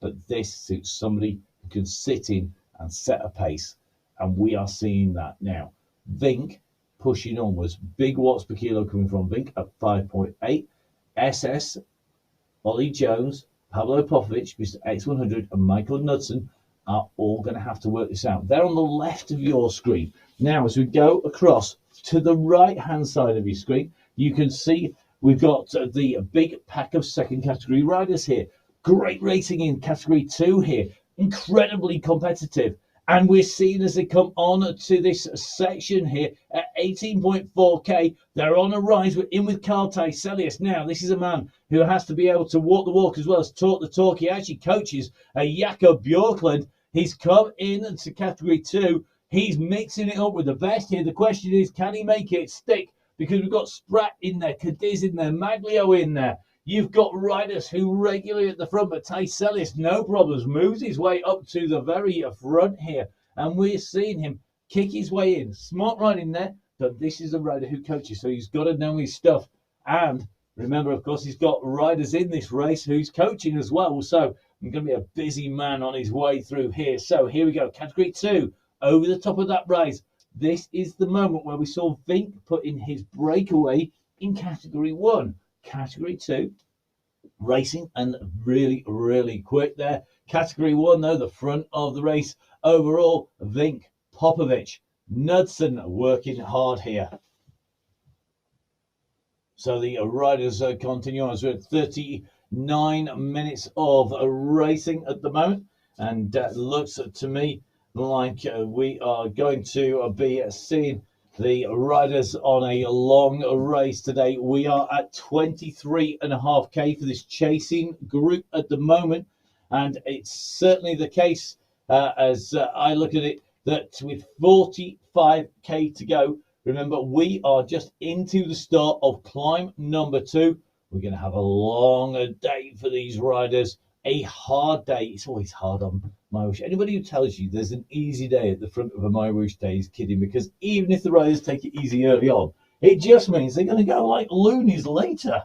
But this suits somebody who can sit in and set a pace. And we are seeing that now. Vink pushing onwards. Big watts per kilo coming from Vink at 5.8. SS, Ollie Jones, Pablo Popovic, Mr. X100 and Michael Knudsen are all going to have to work this out. They're on the left of your screen. Now, as we go across to the right-hand side of your screen, you can see we've got the big pack of second category riders here. Great racing in category 2 here. Incredibly competitive. And we're seeing as they come on to this section here at 18.4k, they're on a rise. We're in with Carl Taiselius. Now, this is a man who has to be able to walk the walk as well as talk the talk. He actually coaches Jakob Björklund. He's come into category 2. He's mixing it up with the best here. The question is, can he make it stick? Because we've got Spratt in there, Cadiz in there, Maglio in there. You've got riders who regularly at the front, but Taiselius, no problems, moves his way up to the very front here. And we're seeing him kick his way in. Smart riding there, but this is a rider who coaches, so he's got to know his stuff. And remember, of course, he's got riders in this race who's coaching as well. So I'm going to be a busy man on his way through here. So here we go, category 2, over the top of that rise. This is the moment where we saw Vink put in his breakaway in category 1. Category 2, racing and really, really quick there. Category 1, though, the front of the race overall, Vink, Popovic, Knudsen working hard here. So the riders continue on. So we're at 39 minutes of racing at the moment, and looks to me like we are going to be seeing the riders on a long race today. We are at 23.5k for this chasing group at the moment, and it's certainly the case as I look at it that with 45k to go, remember we are just into the start of climb number 2. We're going to have a long day for these riders, a hard day. It's always hard on MyWhoosh. Anybody who tells you there's an easy day at the front of a MyWhoosh day is kidding, because even if the riders take it easy early on, it just means they're going to go like loonies later.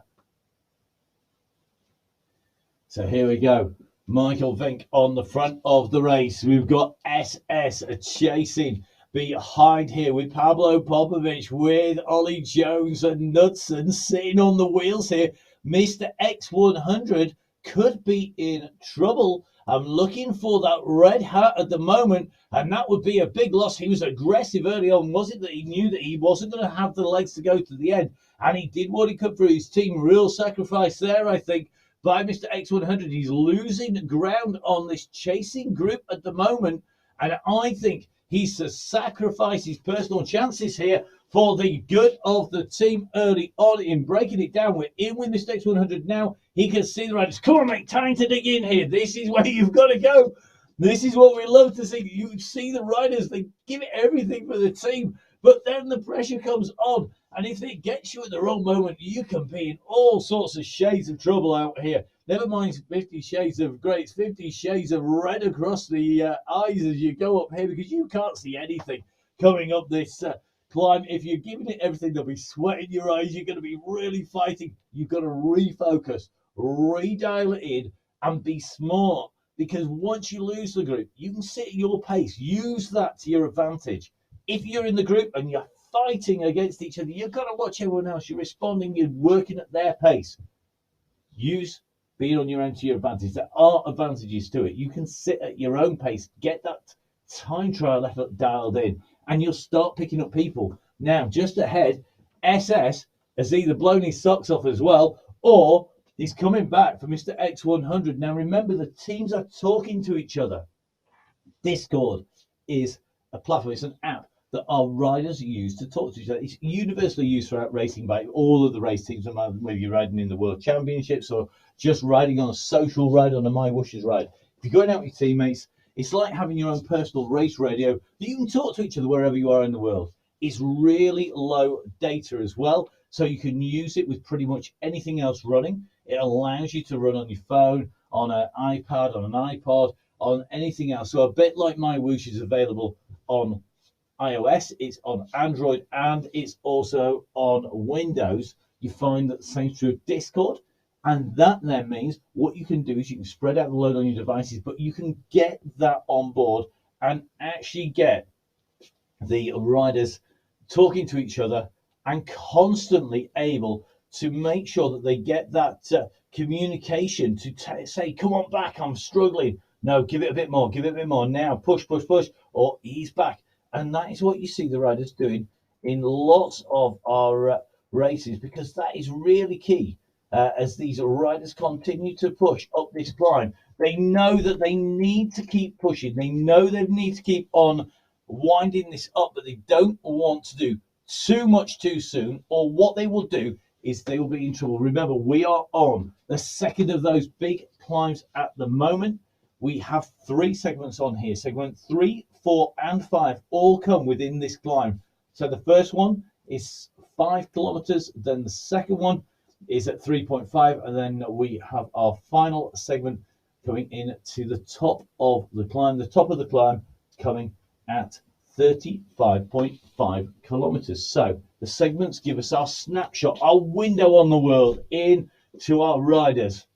So here we go. Michael Vink on the front of the race. We've got SS chasing behind here with Pablo Popovic, with Ollie Jones and Knudsen sitting on the wheels here. Mr. X100 could be in trouble. I'm looking for that red hat at the moment, and that would be a big loss. He was aggressive early on, was it, that he knew that he wasn't going to have the legs to go to the end, and he did what he could for his team. Real sacrifice there, I think, by Mr. X100. He's losing ground on this chasing group at the moment, and I think he's to sacrifice his personal chances here for the good of the team early on in breaking it down. We're in with Mr. X100 now. He can see the riders. Come on, mate, time to dig in here. This is where you've got to go. This is what we love to see. You see the riders, they give it everything for the team, but then the pressure comes on, and if it gets you at the wrong moment, you can be in all sorts of shades of trouble out here. Never mind 50 shades of grey, it's 50 shades of red across the eyes as you go up here, because you can't see anything coming up this climb. If you're giving it everything, there'll be sweat in your eyes. You're going to be really fighting. You've got to refocus, redial it in, and be smart, because once you lose the group, you can sit at your pace. Use that to your advantage. If you're in the group and you're fighting against each other, you've got to watch everyone else. You're responding, you're working at their pace. Use being on your own to your advantage. There are advantages to it. You can sit at your own pace, get that time trial effort dialed in, and you'll start picking up people. Now, just ahead, SS has either blown his socks off as well, or he's coming back for Mr. X100. Now, remember, the teams are talking to each other. Discord is a platform, it's an app that our riders use to talk to each other. It's universally used throughout racing by all of the race teams, no matter whether you're riding in the World Championships or just riding on a social ride, on a MyWhoosh's ride. If you're going out with your teammates, it's like having your own personal race radio that you can talk to each other wherever you are in the world. It's really low data as well, so you can use it with pretty much anything else running. It allows you to run on your phone, on an iPad, on an iPod, on anything else. So a bit like MyWhoosh is available on iOS, it's on Android, and it's also on Windows. You find that the same true of Discord, and that then means what you can do is you can spread out the load on your devices, but you can get that on board and actually get the riders talking to each other and constantly able to make sure that they get that communication to say, come on back, I'm struggling. No, give it a bit more, give it a bit more. Now, push, push, push, or ease back. And that is what you see the riders doing in lots of our races, because that is really key as these riders continue to push up this climb. They know that they need to keep pushing. They know they need to keep on winding this up, but they don't want to do too much too soon, or what they will do is they will be in trouble. Remember, we are on the second of those big climbs at the moment. We have 3 segments on here. Segment 3, 4, and 5 all come within this climb. So the first one is 5 kilometers, then the second one is at 3.5, and then we have our final segment coming in to the top of the climb. The top of the climb coming at 35.5 kilometers. So the segments give us our snapshot, our window on the world into our riders.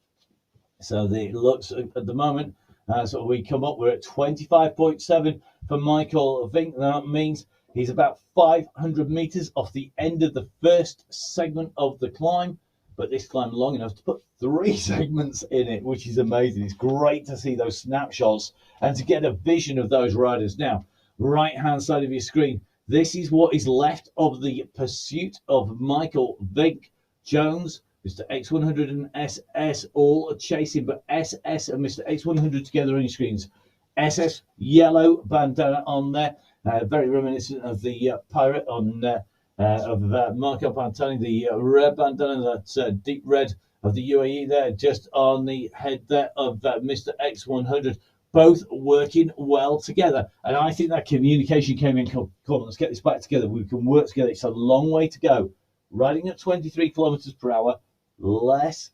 So it looks at the moment as we come up, we're at 25.7 for Michael Vink. That means he's about 500 meters off the end of the first segment of the climb. But this climb long enough to put 3 segments in it, which is amazing. It's great to see those snapshots and to get a vision of those riders. Now, right hand side of your screen, this is what is left of the pursuit of Michael Vink. Jones, Mr. X100 and SS all chasing, but SS and Mr. X100 together on your screens. SS, yellow bandana on there, very reminiscent of the pirate on of Marco Pantani, the red bandana, that deep red of the UAE there, just on the head there of Mr. X100. Both working well together. And I think that communication came in. Come on, let's get this back together. We can work together. It's a long way to go. Riding at 23 kilometers per hour, less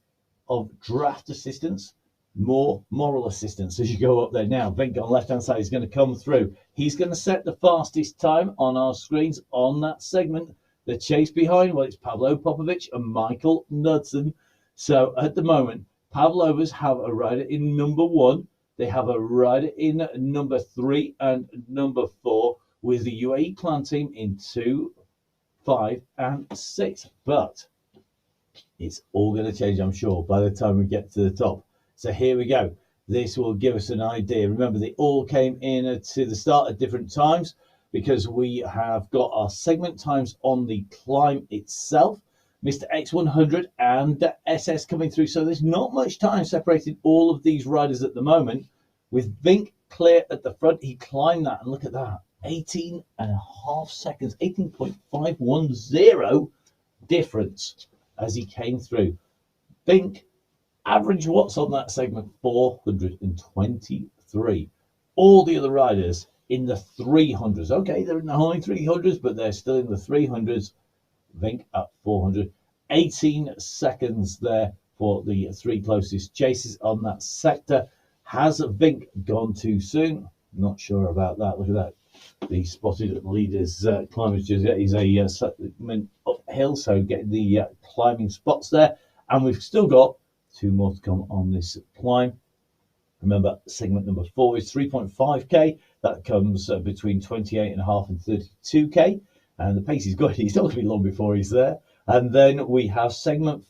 of draft assistance, more moral assistance as you go up there. Now, Vink on the left-hand side is going to come through. He's going to set the fastest time on our screens on that segment. The chase behind, well, it's Pavlo Popovic and Michael Knudsen. So at the moment, Pavlovas have a rider in number 1. They have a rider in number 3 and number 4, with the UAE clan team in 2, 5, and 6. But it's all going to change, I'm sure, by the time we get to the top. So here we go. This will give us an idea. Remember, they all came in to the start at different times because we have got our segment times on the climb itself. Mr. X100 and SS coming through. So there's not much time separating all of these riders at the moment. With Vink clear at the front, he climbed that. And look at that. 18.5 seconds, 18.510 difference as he came through. Vink, average watts on that segment, 423. All the other riders in the 300s. Okay, they're in the high 300s, but they're still in the 300s. Vink at 400. 18 seconds there for the 3 closest chases on that sector. Has Vink gone too soon? Not sure about that. Look at that. The spotted leaders climbers just is a segment uphill, so getting the climbing spots there. And we've still got 2 more to come on this climb. Remember, segment number 4 is 3.5k. That comes between 28.5 and 32k. And the pace is good. He's not going to be long before he's there. And then we have segment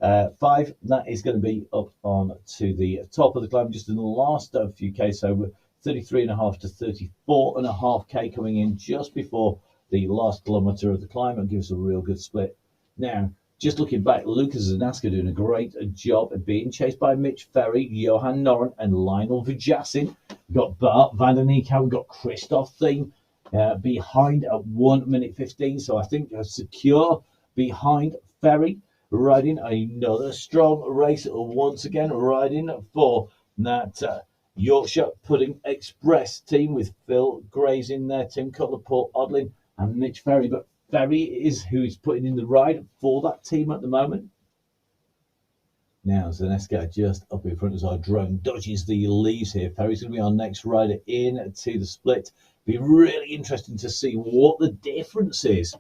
5. That is going to be up on to the top of the climb just in the last few k. So 33.5 to 34.5k coming in just before the last kilometre of the climb, and gives a real good split. Now, just looking back, Lucas Zanaska doing a great job of being chased by Mitch Ferry, Johan Noren, and Lionel Vujassin. We've got Bart van der Niekamp, we've got Christoph Thiem behind at 1 minute 15. So I think secure behind Ferry, riding another strong race once again, riding for that Yorkshire Pudding Express team with Phil Graves in there, Tim Cutler, Paul Odlin, and Mitch Ferry. But Ferry is who is putting in the ride for that team at the moment. Now Zaneska just up in front as our drone dodges the leaves here. Ferry's going to be our next rider in to the split. Be really interesting to see what the difference is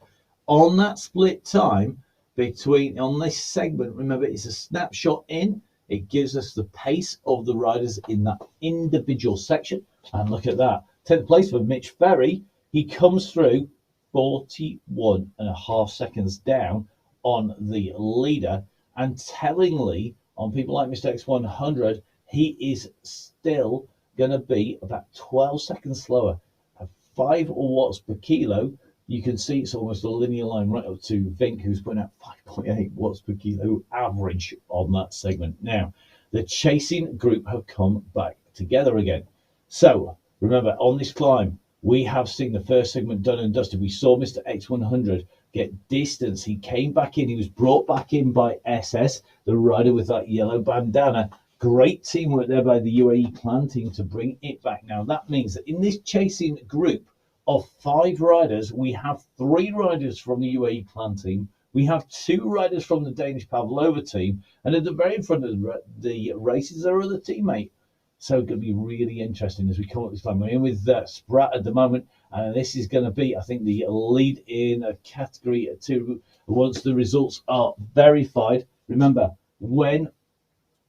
on that split time between on this segment. Remember, it's a snapshot in. It gives us the pace of the riders in that individual section. And look at that. 10th place for Mitch Ferry. He comes through 41.5 seconds down on the leader. And tellingly, on people like Mr. X100, he is still going to be about 12 seconds slower. At 5 watts per kilo, you can see it's almost a linear line right up to Vink, who's putting out 5.8 watts per kilo average on that segment. Now, The chasing group have come back together again. So remember, on this climb, we have seen the first segment done and dusted. We saw Mr. X100 get distance. He came back in. He was brought back in by SS, the rider with that yellow bandana. Great teamwork there by the UAE clan team to bring it back. Now, that means that in this chasing group of 5 riders, we have 3 riders from the UAE clan team. We have 2 riders from the Danish Pavlova team. And at the very front of the race is our other teammate. So it's going to be really interesting as we come up this time. We're in with Sprat at the moment, and this is going to be, I think, the lead in category 2 once the results are verified. Remember, when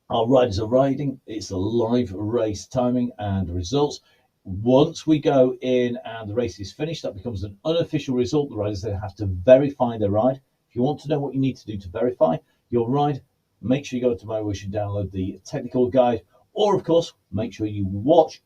our riders are riding, it's a live race timing and results. Once we go in and the race is finished, that becomes an unofficial result. The riders then have to verify their ride. If you want to know what you need to do to verify your ride, make sure you go to MyWhoosh and download the technical guide. Or, of course, make sure you watch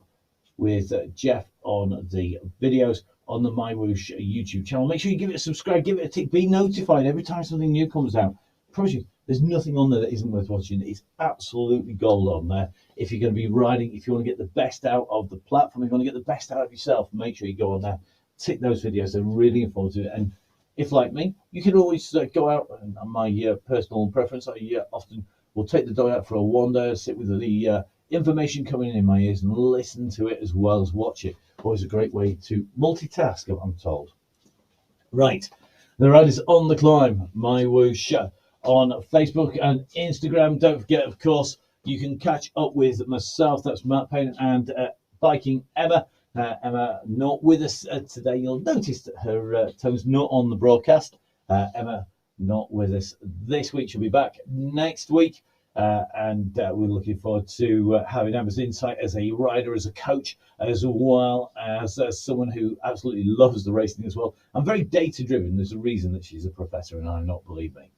with Jeff on the videos on the MyWhoosh YouTube channel. Make sure you give it a subscribe, give it a tick, be notified every time something new comes out. I promise you, there's nothing on there that isn't worth watching. It's absolutely gold on there. If you're going to be riding, if you want to get the best out of the platform, if you want to get the best out of yourself, make sure you go on there, tick those videos. They're really informative. And if, like me, you can always go out, and my personal preference, I often will take the dog out for a wander, sit with the information coming in my ears and listen to it as well as watch it. Always a great way to multitask, I'm told. Right, the ride is on the climb. MyWhoosh on Facebook and Instagram. Don't forget, of course, you can catch up with myself. That's Matt Payne and Biking Emma. Emma not with us today. You'll notice that her tone's not on the broadcast. Emma not with us this week. She'll be back next week. And we're looking forward to having Emma's insight as a rider, as a coach, as well as someone who absolutely loves the racing as well. I'm very data driven. There's a reason that she's a professor and I'm not, believe me.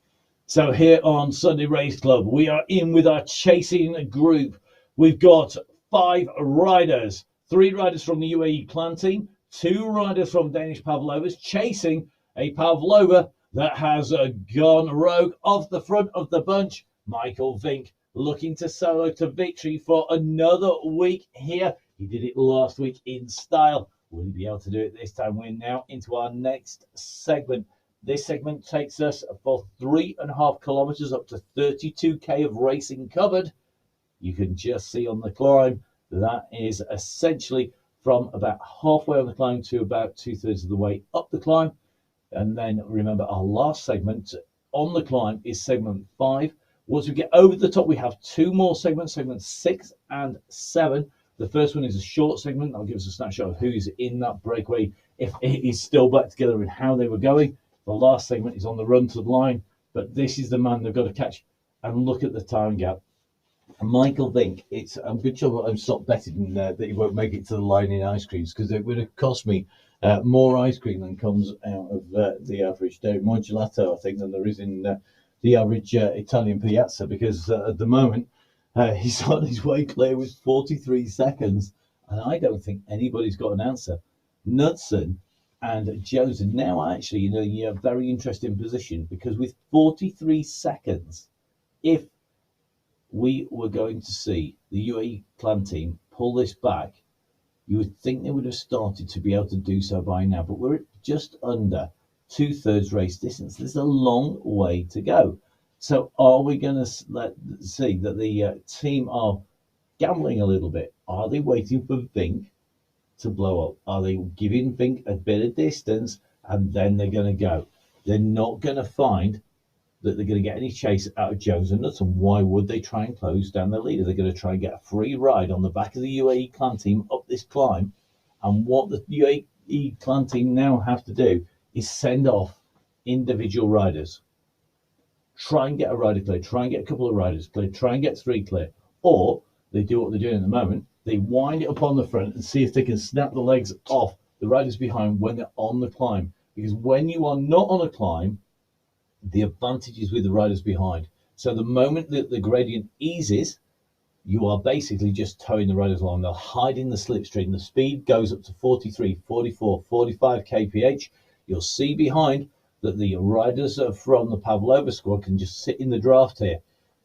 So here on Sunday Race Club, we are in with our chasing group. We've got 5 riders, 3 riders from the UAE clan team, 2 riders from Danish Pavlovas chasing a Pavlova that has gone rogue off the front of the bunch. Michael Vink looking to solo to victory for another week here. He did it last week in style. Will he be able to do it this time? We're now into our next segment. This segment takes us for 3.5 kilometers up to 32k of racing covered. You can just see on the climb that is essentially from about halfway on the climb to about 2/3 of the way up the climb. And then remember, our last segment on the climb is segment 5. Once we get over the top, we have 2 more segments, segments 6 and 7. The first one is a short segment. I'll give us a snapshot of who's in that breakaway, if it is still back together and how they were going. The last segment is on the run to the line, but this is the man they've got to catch. And look at the time gap. Michael Vink, it's a good job I'm stopped betting that he won't make it to the line in ice creams, because it would have cost me more ice cream than comes out of the average day. More gelato, I think, than there is in the average Italian piazza, because at the moment he's on his way clear with 43 seconds, and I don't think anybody's got an answer. Knudsen and Jones are now actually in a very interesting position, because with 43 seconds, if we were going to see the UAE clan team pull this back, you would think they would have started to be able to do so by now, but we're just under 2/3 race distance. There's a long way to go. So are we going to see that the team are gambling a little bit? Are they waiting for Vink to blow up? Are they giving Vink a bit of distance and then they're going to go? They're not going to find that they're going to get any chase out of Jones and Knudsen. Why would they try and close down their leader? They're going to try and get a free ride on the back of the UAE clan team up this climb. And what the UAE clan team now have to do is send off individual riders. Try and get a rider clear, try and get a couple of riders clear, try and get 3 clear. Or they do what they're doing at the moment. They wind it up on the front and see if they can snap the legs off the riders behind when they're on the climb. Because when you are not on a climb, the advantage is with the riders behind. So the moment that the gradient eases, you are basically just towing the riders along. They'll hide in the slipstream. The speed goes up to 43, 44, 45 kph. You'll see behind that the riders from the Pavlova squad can just sit in the draft here.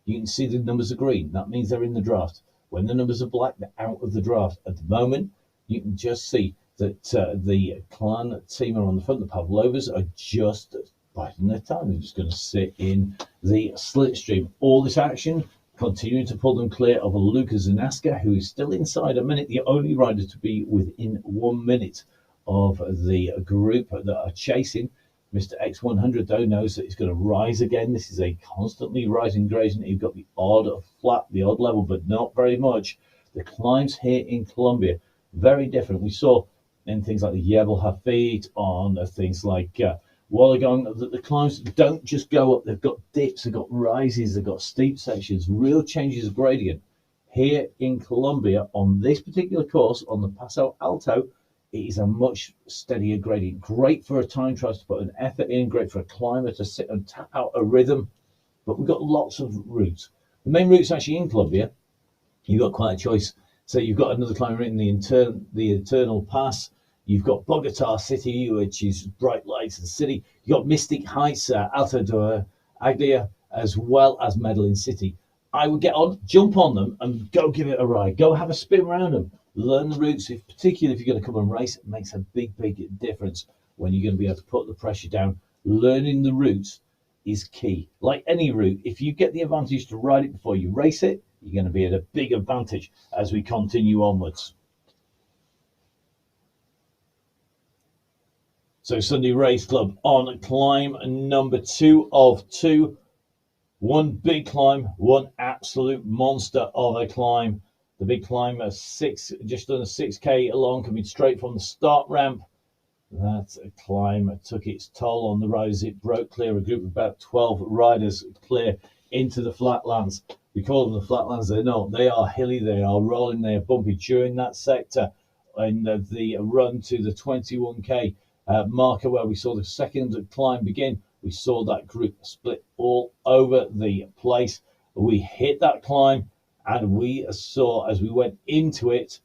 you can see the numbers are green. That means they're in the draft. When the numbers are black, they're out of the draft. At the moment, you can just see that the clan team are on the front. The Pavlovas are just biding their time. They're just going to sit in the slipstream. All this action continuing to pull them clear of a Lucas Zanaska, who is still inside a minute, the only rider to be within 1 minute of the group that are chasing. Mr. X100, though, knows that he's going to rise again. This is a constantly rising gradient. You've got the odd flat, the odd level, but not very much. The climbs here in Colombia, very different. We saw in things like the Jebel Hafid, on things like Wollongong, that the climbs don't just go up. They've got dips, they've got rises, they've got steep sections, real changes of gradient. Here in Colombia, on this particular course, on the Paso Alto, it is a much steadier gradient. Great for a time trial to put an effort in, great for a climber to sit and tap out a rhythm. But we've got lots of routes. The main routes actually in Colombia, you've got quite a choice. So you've got another climber in the Eternal Pass. You've got Bogota City, which is bright lights and city. You've got Mystic Heights, Alto de Aglia, as well as Medellin City. I would get on, jump on them, and go give it a ride. Go have a spin around them. Learn the routes, particularly if you're going to come and race. It makes a big difference when you're going to be able to put the pressure down. Learning the routes is key. Like any route, if you get the advantage to ride it before you race it, you're going to be at a big advantage as we continue onwards. So Sunday Race Club on climb number 2 of 2. One big climb, one absolute monster of a climb. The big climb, just under 6K long, coming straight from the start ramp. That climb took its toll on the riders. It broke clear a group of about 12 riders clear into the flatlands. We call them the flatlands. They're not. They are hilly, they are rolling, they are bumpy during that sector. And the run to the 21K marker where we saw the second climb begin, we saw that group split all over the place. We hit that climb, and we saw, as we went into it,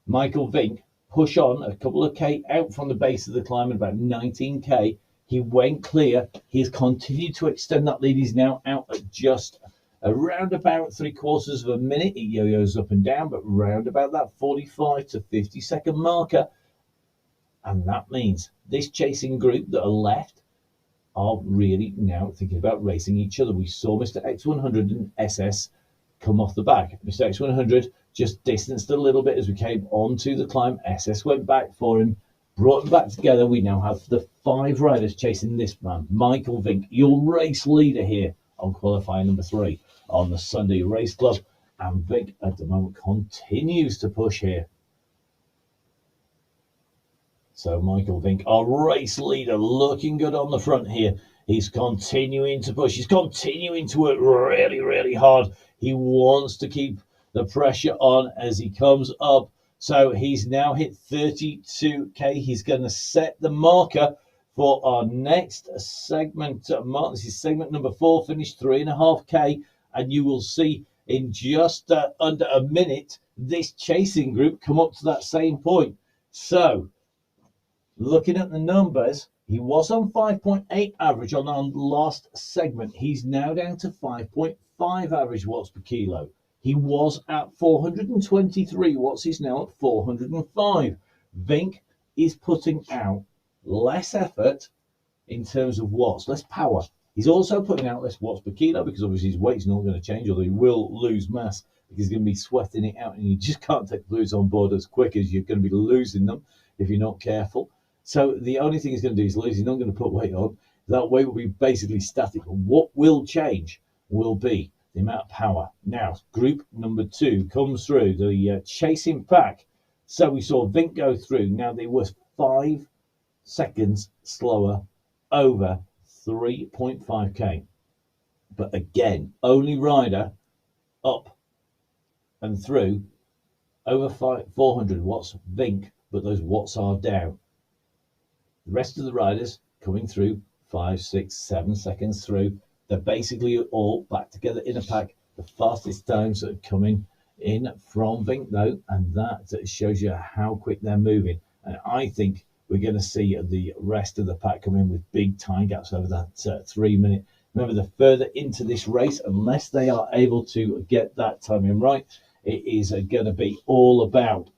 Michael Vink push on a couple of K out from the base of the climb at about 19K. He went clear. He has continued to extend that lead. He's now out at just around about 3/4 of a minute. It yo-yos up and down, but round about that 45 to 50 second marker. And that means this chasing group that are left are really now thinking about racing each other. We saw Mr. X100 and SS come off the back. Mr. X100 just distanced a little bit as we came onto the climb. SS went back for him, brought them back together. We now have the 5 riders chasing this man, Michael Vink, your race leader here on qualifier number 3 on the Sunday Race Club. And Vink at the moment continues to push here. So Michael Vink, our race leader, looking good on the front here. He's continuing to push. He's continuing to work really hard. He wants to keep the pressure on as he comes up. So he's now hit 32K. He's going to set the marker for our next segment. This is segment number 4, finished 3.5K. And you will see in just under a minute, this chasing group come up to that same point. So looking at the numbers, he was on 5.8 average on our last segment. He's now down to 5.5 average watts per kilo. He was at 423 watts. He's now at 405. Vink is putting out less effort in terms of watts, less power. He's also putting out less watts per kilo because obviously his weight's not going to change, although he will lose mass because he's going to be sweating it out, and you just can't take fluids on board as quick as you're going to be losing them if you're not careful. So the only thing he's going to do is lose. He's not going to put weight on. That weight will be basically static. What will change will be the amount of power. Now, group number 2 comes through, the chasing pack. So we saw Vink go through. Now they were 5 seconds slower over 3.5K. But again, only rider up and through over 400 watts, Vink, but those watts are down. The rest of the riders coming through 5, 6, 7 seconds through. They're basically all back together in a pack. The fastest times are coming in from Vink though, and that shows you how quick they're moving. And I think we're going to see the rest of the pack come in with big time gaps over that 3 minute Remember, the further into this race, unless they are able to get that timing right, it is going to be all about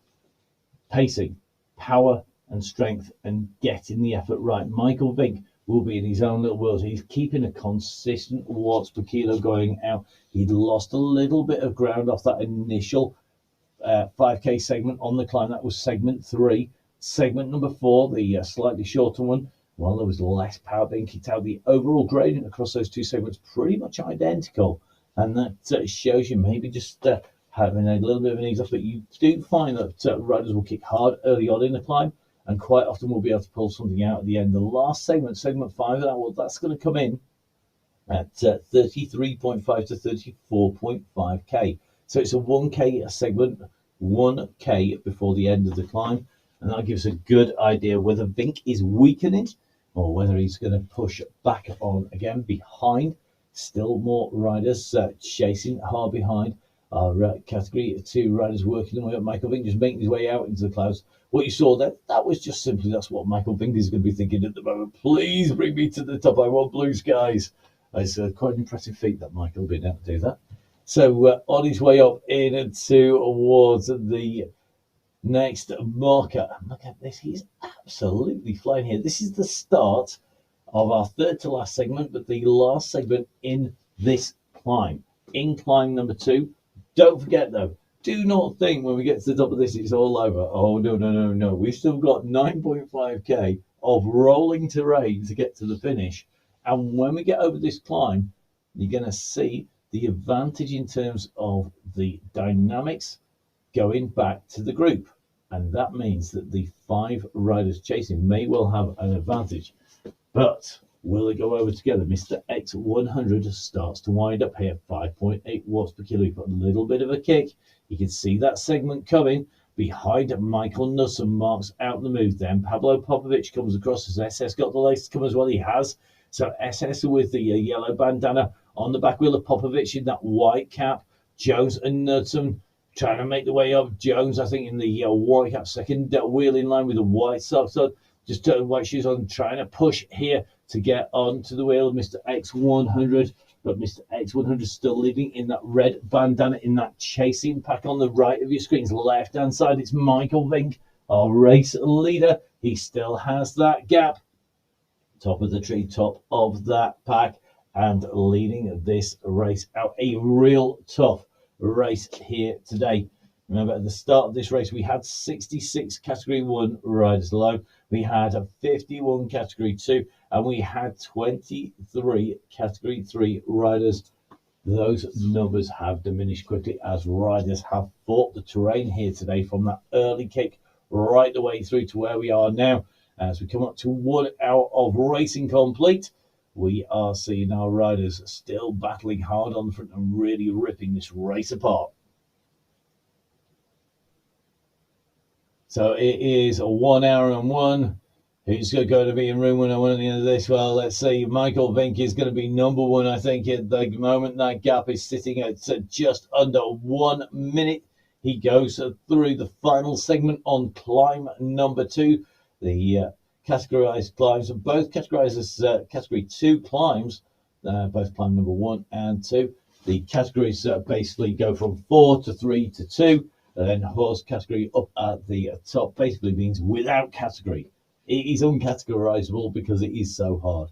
pacing, power and strength, and getting the effort right. Michael Vink will be in his own little world. He's keeping a consistent watts per kilo going out. He'd lost a little bit of ground off that initial 5K segment on the climb. That was segment 3. Segment number 4, the slightly shorter one, well, there was less power being kicked out. The overall gradient across those 2 segments pretty much identical, and that shows you maybe just having a little bit of an ease off. But you do find that riders will kick hard early on in the climb, and quite often will be able to pull something out at the end. The last segment, segment 5, that's going to come in at 33.5 to 34.5k. So it's a 1k segment, 1k before the end of the climb, and that gives a good idea whether Vink is weakening or whether he's going to push back on again behind. Still more riders chasing hard behind. Our category 2 riders working their way up. Michael Vink just making his way out into the clouds. What you saw there, that was just simply, that's what Michael Vink is going to be thinking at the moment. Please bring me to the top. I want blue skies. It's quite an impressive feat that Michael being able to do that. So on his way up in towards the next marker. Look at this. He's absolutely flying here. This is the start of our third to last segment, but the last segment in this climb. In climb number 2. Don't forget, though, do not think when we get to the top of this, it's all over. Oh, no, no, no, no. We've still got 9.5k of rolling terrain to get to the finish. And when we get over this climb, you're going to see the advantage in terms of the dynamics going back to the group. And that means that the 5 riders chasing may well have an advantage. But will they go over together? Mr. X100 starts to wind up here, 5.8 watts per kilo. He's got a little bit of a kick. You can see that segment coming. Behind Michael Nussum marks out the move. Then Pablo Popovic comes across. Has SS got the legs to come as well? He has. So SS with the yellow bandana on the back wheel of Popovic in that white cap. Jones and Nussum trying to make the way up. Jones, I think, in the white cap, second wheel in line with the white socks on. Just white shoes on, trying to push here to get onto the wheel of Mr. X100. But Mr. X100 still leading in that red bandana in that chasing pack on the right of your screen's left-hand side. It's Michael Vink, our race leader. He still has that gap. Top of the tree, top of that pack, and leading this race out. A real tough race here today. Remember, at the start of this race, we had 66 Category 1 riders low. We had a 51 Category 2, and we had 23 Category 3 riders. Those numbers have diminished quickly as riders have fought the terrain here today from that early kick right the way through to where we are now. As we come up to 1 hour of racing complete, we are seeing our riders still battling hard on the front and really ripping this race apart. So it is a 1 hour and 1. Who's going to be in room 101 at the end of this? Well, let's see. Michael Vink is going to be number 1, I think, at the moment. That gap is sitting at just under 1 minute. He goes through the final segment on climb number 2. The categorized climbs are both categorized as Category 2 climbs, both climb number 1 and 2. The categories basically go from 4 to 3 to 2. And then horse category up at the top basically means without category. It is uncategorizable because it is so hard.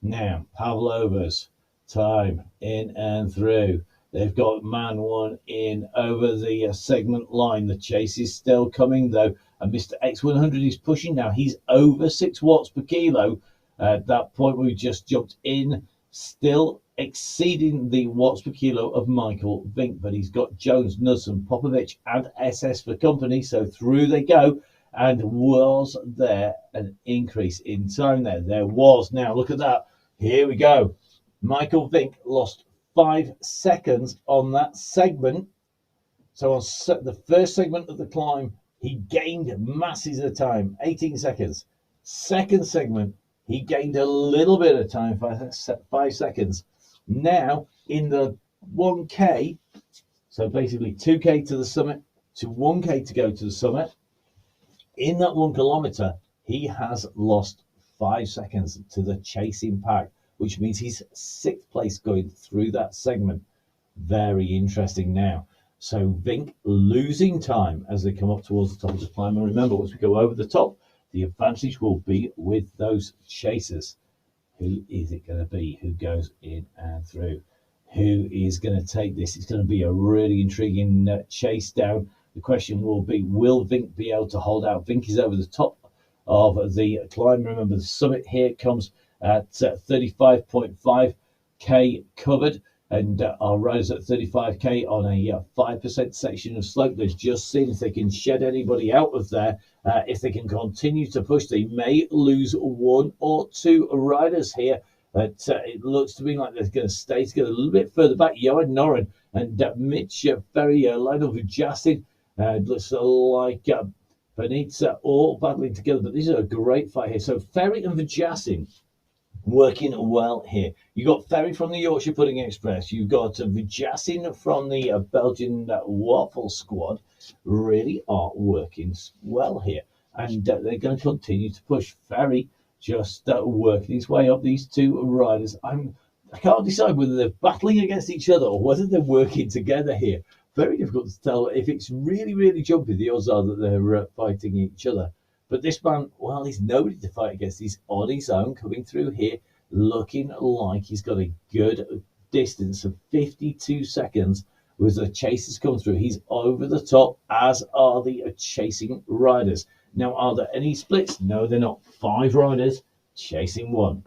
Now, Pavlova's time in and through. They've got man 1 in over the segment line. The chase is still coming though. And Mr. X100 is pushing now. He's over 6 watts per kilo. At that point, we just jumped in, still exceeding the watts per kilo of Michael Vink, but he's got Jones, Nussum, Popovic, and SS for company. So through they go. And was there an increase in time there? There was. Now look at that. Here we go. Michael Vink lost 5 seconds on that segment. So on the first segment of the climb, he gained masses of time, 18 seconds. Second segment, he gained a little bit of time, 5 seconds. Now, in the 1K, so basically 2K to the summit, to 1K to go to the summit, in that 1 kilometer, he has lost 5 seconds to the chasing pack which means he's 6th place going through that segment. Very interesting now. So Vink losing time as they come up towards the top of the climb. And remember, once we go over the top, the advantage will be with those chasers. Who is it going to be who goes in and through? Who is going to take this? It's going to be a really intriguing chase down. The question will be, will Vink be able to hold out? Vink is over the top of the climb. Remember, the summit here comes at 35.5k covered, and our riders at 35k on a 5% section of slope. They're just seeing if they can shed anybody out of there. If they can continue to push, they may lose 1 or 2 riders here. But it looks to me like they're going to stay together a little bit further back. Johan Noren and Mitch Ferry, Lionel Vujassin, looks like Benita all battling together. But this is a great fight here. So Ferry and Vujassin working well here. You got Ferry from the Yorkshire Pudding Express. You've got Vujassin from the Belgian Waffle Squad. Really are working well here. And they're going to continue to push. Ferry just working his way up. These 2 riders, I can't decide whether they're battling against each other or whether they're working together here. Very difficult to tell. If it's really, really jumpy, the odds are that they're fighting each other. But this man, well, he's nobody to fight against. He's on his own coming through here, looking like he's got a good distance of 52 seconds with the chasers come through. He's over the top, as are the chasing riders. Now, are there any splits? No, they're not. 5 riders chasing 1.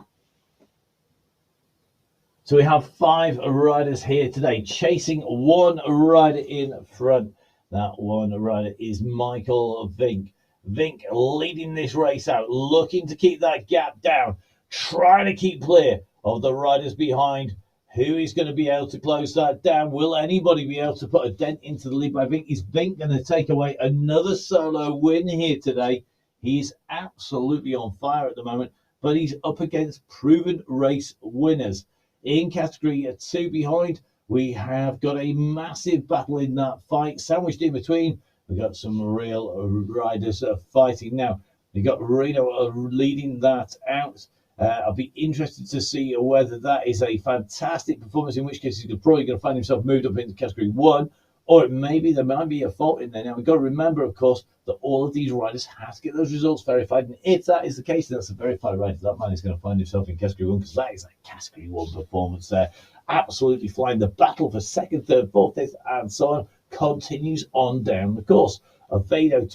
So we have 5 riders here today, chasing 1 rider in front. That 1 rider is Michael Vink. Vink leading this race out, looking to keep that gap down, trying to keep clear of the riders behind. Who is going to be able to close that down? Will anybody be able to put a dent into the lead by Vink? Is Vink going to take away another solo win here today? He's absolutely on fire at the moment, but he's up against proven race winners. In category 2 behind, we have got a massive battle in that fight. Sandwiched in between, we've got some real riders fighting now. You've got Reno leading that out. I'll be interested to see whether that is a fantastic performance, in which case he's probably going to find himself moved up into category 1, or maybe there might be a fault in there. Now, we've got to remember, of course, that all of these riders have to get those results verified, and if that is the case, that's a verified rider. That man is going to find himself in category 1, because that is a category 1 performance there. Absolutely flying. The battle for 2nd, 3rd, 4th, 5th, and so on continues on down the course. Avedo,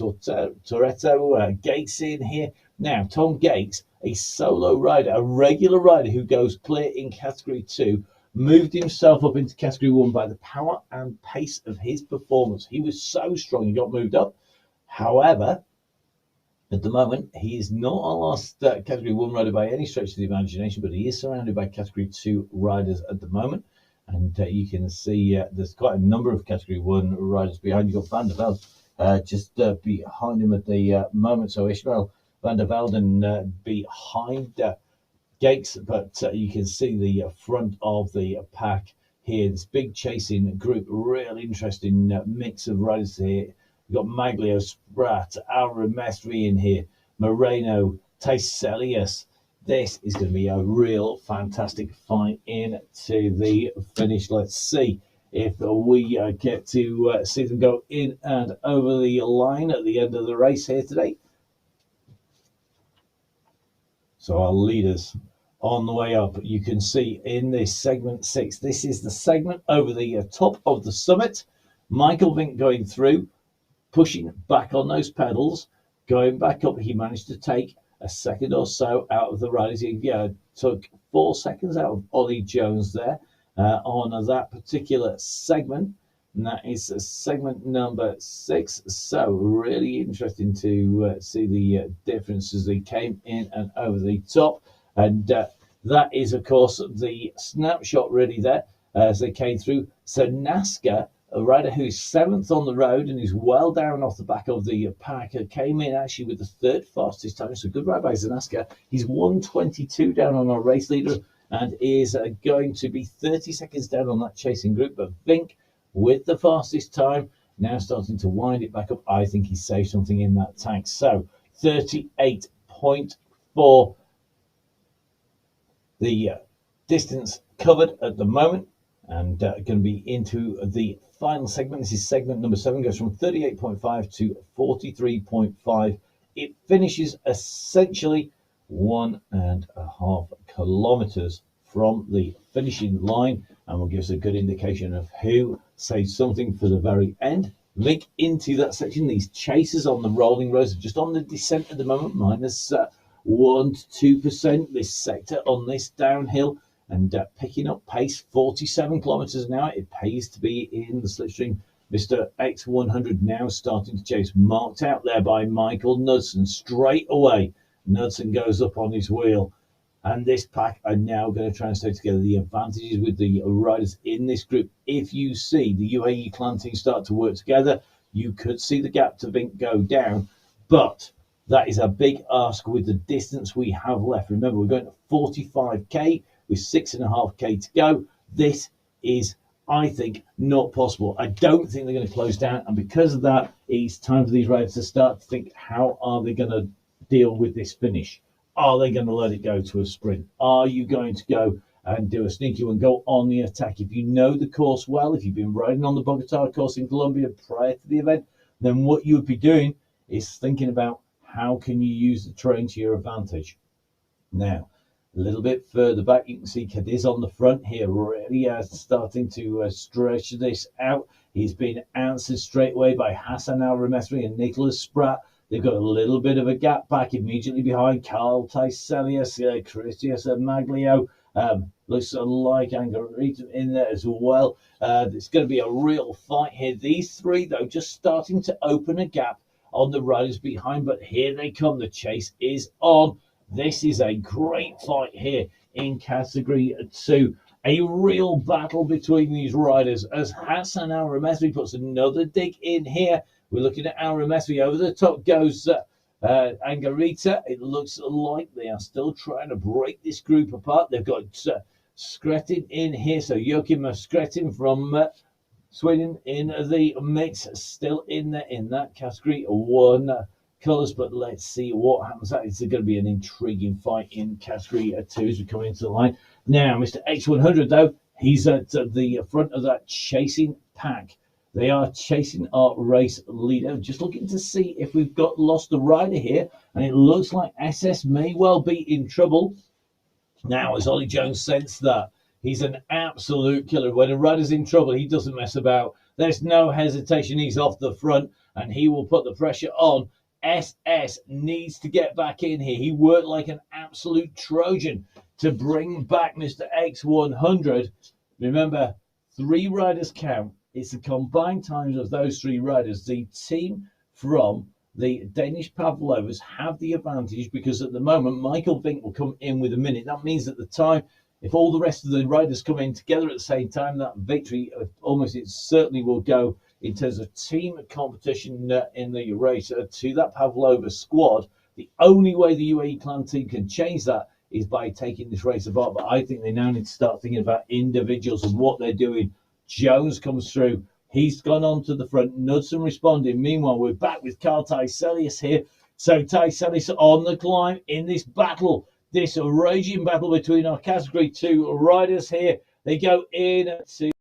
Toretto, Gates in here. Now, Tom Gates, a solo rider, a regular rider who goes clear in category 2, moved himself up into category 1 by the power and pace of his performance. He was so strong, he got moved up. However, at the moment, he is not our last category 1 rider by any stretch of the imagination, but he is surrounded by category 2 riders at the moment. And you can see there's quite a number of category 1 riders behind. You've got Van der Velde just behind him at the moment. So Ishmael Van der Velden behind Gates, but you can see the front of the pack here. This big chasing group, real interesting mix of riders here. We've got Maglio, Spratt, Alra Mesri in here, Moreno, Taiselius. This is going to be a real fantastic fight into the finish. Let's see if we get to see them go in and over the line at the end of the race here today. So our leaders on the way up, you can see in this segment 6, this is the segment over the top of the summit. Michael Vink going through, pushing back on those pedals, going back up. He managed to take a second or so out of the riders. He took 4 seconds out of Ollie Jones there on that particular segment. And that is segment number 6. So really interesting to see the differences. They came in and over the top. And that is, of course, the snapshot really there as they came through. So Nasca, a rider who's 7th on the road and is well down off the back of the pack, came in actually with the 3rd fastest time. So good ride by Zanaska. He's 1:22 down on our race leader and is going to be 30 seconds down on that chasing group. But Vink with the fastest time, now starting to wind it back up. I think he's saved something in that tank. So 38.4. The distance covered at the moment, and going to be into the final segment. This is segment number 7, goes from 38.5 to 43.5. It finishes essentially 1.5 kilometers from the finishing line, and will give us a good indication of who saves something for the very end. Link into that section. These chasers on the rolling roads are just on the descent at the moment, minus 1 to 2%. This sector on this downhill, and picking up pace, 47 kilometers an hour. It pays to be in the slipstream. Mr. X100 now starting to chase, marked out there by Michael Knudsen. Straight away, Knudsen goes up on his wheel, and this pack are now going to try and stay together. The advantages with the riders in this group, if you see the UAE clan team start to work together, you could see the gap to Vink go down, but that is a big ask with the distance we have left. Remember, we're going to 45k with 6.5k to go. This is, I think, not possible. I don't think they're going to close down, and because of that, it's time for these riders to start to think, how are they going to deal with this finish? Are they going to let it go to a sprint? Are you going to go and do a sneaky one, go on the attack? If you know the course well, if you've been riding on the Bogota course in Colombia prior to the event, then what you would be doing is thinking about how can you use the terrain to your advantage. Now, a little bit further back, you can see Cadiz on the front here, really starting to stretch this out. He's been answered straight away by Hassan Al-Remesri and Nicholas Spratt. They've got a little bit of a gap back immediately behind Carl Taiselius, Christius Maglio. Looks like Angarita in there as well. It's going to be a real fight here. These three, though, just starting to open a gap on the riders behind, but here they come. The chase is on. This is a great fight here in category 2. A real battle between these riders as Hassan Al-Remesri puts another dig in here. We're looking at Al-Remesri. Over the top goes Angarita. It looks like they are still trying to break this group apart. They've got Skretin in here. So Joachim Skretin from Sweden in the mix, still in there in that category 1 colours. But let's see what happens. It's going to be an intriguing fight in category 2 as we come into the line. Now, Mr. X100, though, he's at the front of that chasing pack. They are chasing our race leader. Just looking to see if we've lost a rider here. And it looks like SS may well be in trouble. Now, as Ollie Jones sensed that, he's an absolute killer. When a rider's in trouble, he doesn't mess about. There's no hesitation. He's off the front, and he will put the pressure on. SS needs to get back in here. He worked like an absolute Trojan to bring back Mr. X100. Remember, 3 riders count. It's the combined times of those 3 riders. The team from the Danish Pavlovas have the advantage because at the moment, Michael Vink will come in with a minute. That means at the time, if all the rest of the riders come in together at the same time, that victory almost it certainly will go in terms of team competition in the race to that Pavlova squad. The only way the UAE clan team can change that is by taking this race apart. But I think they now need to start thinking about individuals and what they're doing. Jones comes through. He's gone on to the front. Knudsen responding. Meanwhile, we're back with Carl Taiselius here. So Taiselius on the climb in this battle, this raging battle between our category 2 riders here. They go in to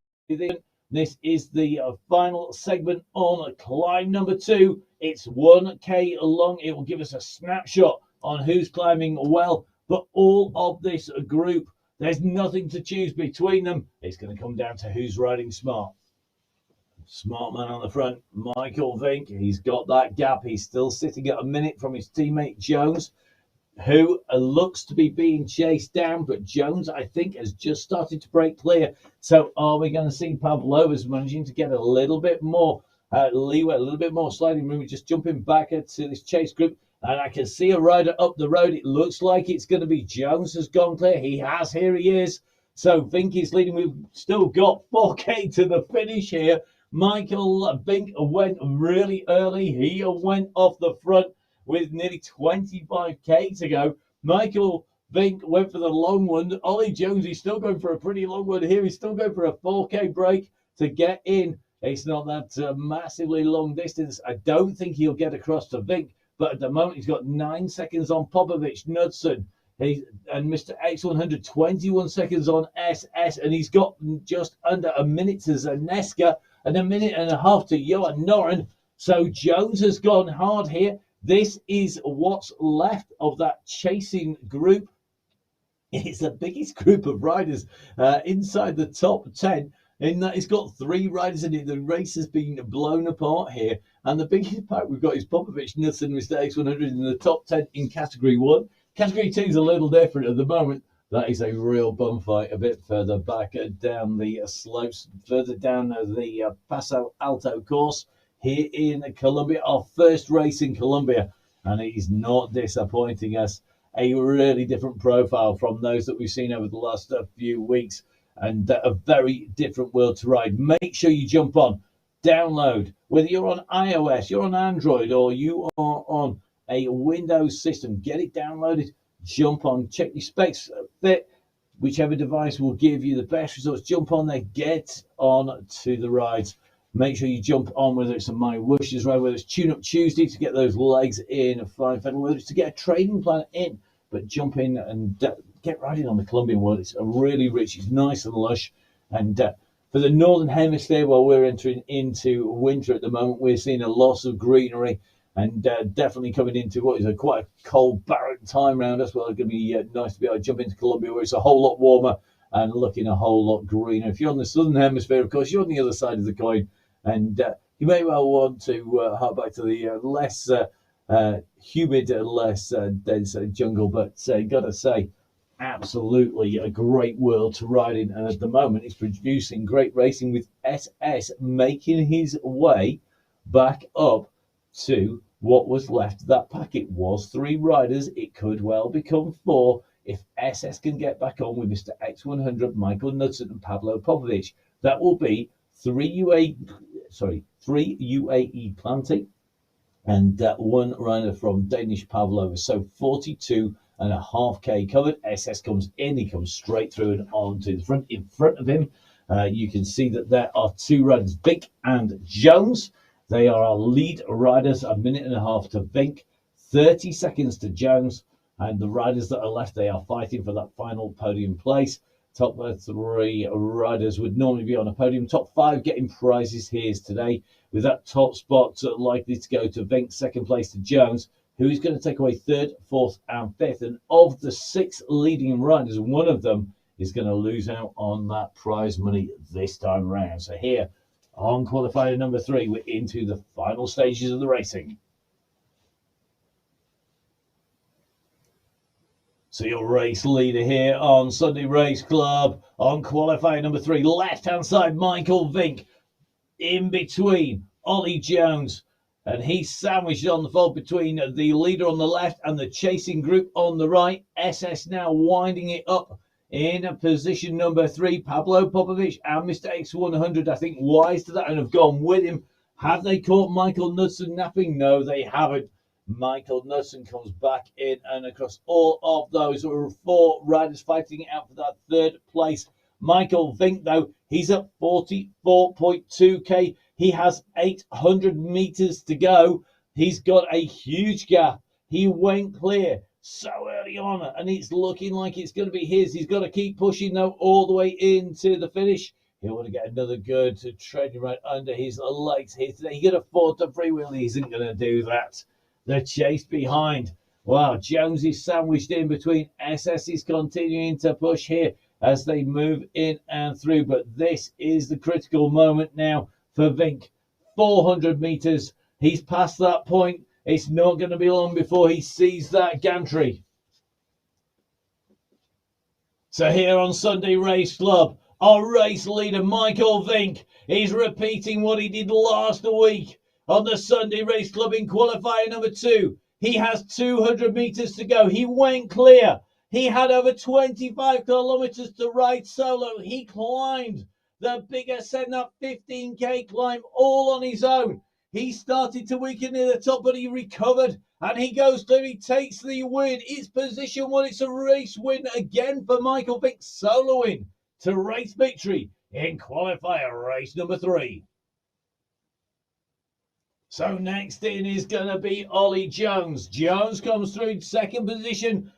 this is the final segment on climb number 2. It's 1k long. It will give us a snapshot on who's climbing well. But all of this group, there's nothing to choose between them. It's going to come down to who's riding smart. Smart man on the front, Michael Vink. He's got that gap. He's still sitting at a minute from his teammate Jones, who looks to be being chased down. But Jones, I think, has just started to break clear. So are we going to see Pavlovas managing to get a little bit more leeway, a little bit more sliding room? We're just jumping back to this chase group. And I can see a rider up the road. It looks like it's going to be Jones has gone clear. He has. Here he is. So Vink is leading. We've still got 4k to the finish here. Michael Vink went really early. He went off the front with nearly 25k to go. Michael Vink went for the long one. Ollie Jones, he's still going for a pretty long one here. He's still going for a 4k break to get in. It's not that massively long distance. I don't think he'll get across to Vink. But at the moment, he's got 9 seconds on Popovic. Knudsen And Mr. X100, 21 seconds on SS, and he's got just under a minute to Zaneska and a minute and a half to Johan Noren. So Jones has gone hard here. This is what's left of that chasing group. It's the biggest group of riders inside the top 10. In that, it's got 3 riders in it. The race has been blown apart here. And the biggest pack we've got is Popovic, Knudsen, Mr. X100 in the top 10 in Category 1. Category 2 is a little different at the moment. That is a real bum fight a bit further back down the slopes, further down the Paso Alto course here in Colombia. Our first race in Colombia. And it is not disappointing us. A really different profile from those that we've seen over the last few weeks, and a very different world to ride. Make sure you jump on, download, whether you're on iOS, you're on Android, or you are on a Windows system, get it downloaded, jump on, check your specs fit, whichever device will give you the best results. Jump on there, get on to the rides. Make sure you jump on, whether it's a MyWhoosh ride, whether it's Tune Up Tuesday to get those legs in, Flying Federal, whether it's to get a training plan in, but jump in and get riding on the Colombian world. It's a really rich, it's nice and lush. And for the Northern Hemisphere, while we're entering into winter at the moment, we're seeing a loss of greenery and definitely coming into what is quite a cold, barren time around us. Well, it's going to be nice to be able to jump into Colombia where it's a whole lot warmer and looking a whole lot greener. If you're on the Southern Hemisphere, of course, you're on the other side of the coin. And you may well want to hark back to the less humid, less dense jungle. But got to say, absolutely a great world to ride in. And at the moment, it's producing great racing with SS making his way back up to what was left of that pack. It was 3 riders. It could well become 4 if SS can get back on with Mr. X100, Michael Knudsen, and Pablo Popovic. That will be 3 UAE Planting and 1 rider from Danish Pavlova. So 42.5k covered. SS comes in, he comes straight through and on to the front. In front of him, you can see that there are 2 riders, Vink and Jones. They are our lead riders, a minute and a half to Vink, 30 seconds to Jones. And the riders that are left, they are fighting for that final podium place. Top 3 riders would normally be on a podium. Top 5 getting prizes here today, with that top spot likely to go to Vink, second place to Jones, who is going to take away 3rd, 4th, and 5th. And of the 6 leading riders, one of them is going to lose out on that prize money this time around. So here on qualifier number 3, we're into the final stages of the racing. So your race leader here on Sunday Race Club on qualifier number 3, left-hand side, Michael Vink. In between, Ollie Jones. And he's sandwiched on the fold between the leader on the left and the chasing group on the right. SS now winding it up in position number 3. Pablo Popovic and Mr. X100, I think, wise to that and have gone with him. Have they caught Michael Knudsen napping? No, they haven't. Michael Knudsen comes back in, and across all of those, there were 4 riders fighting it out for that 3rd place. Michael Vink, though, he's at 44.2k. He has 800 meters to go. He's got a huge gap. He went clear so early on, and it's looking like it's going to be his. He's got to keep pushing, though, all the way into the finish. He'll want to get another good training right under his legs here today. He could afford to freewheel. He isn't going to do that. The chase behind. Wow, Jones is sandwiched in between. SS is continuing to push here as they move in and through. But this is the critical moment now for Vink. 400 meters. He's past that point. It's not going to be long before he sees that gantry. So here on Sunday Race Club, our race leader, Michael Vink, is repeating what he did last week on the Sunday Race Club in qualifier number 2. He has 200 meters to go. He went clear. He had over 25 kilometers to ride solo. He climbed the big ascent, that 15k climb, all on his own. He started to weaken near the top, but he recovered, and he goes through. He takes the win. It's position 1. It's a race win again for Michael Vink, soloing to race victory in qualifier race number 3. So next in is going to be Ollie Jones. Jones comes through second position,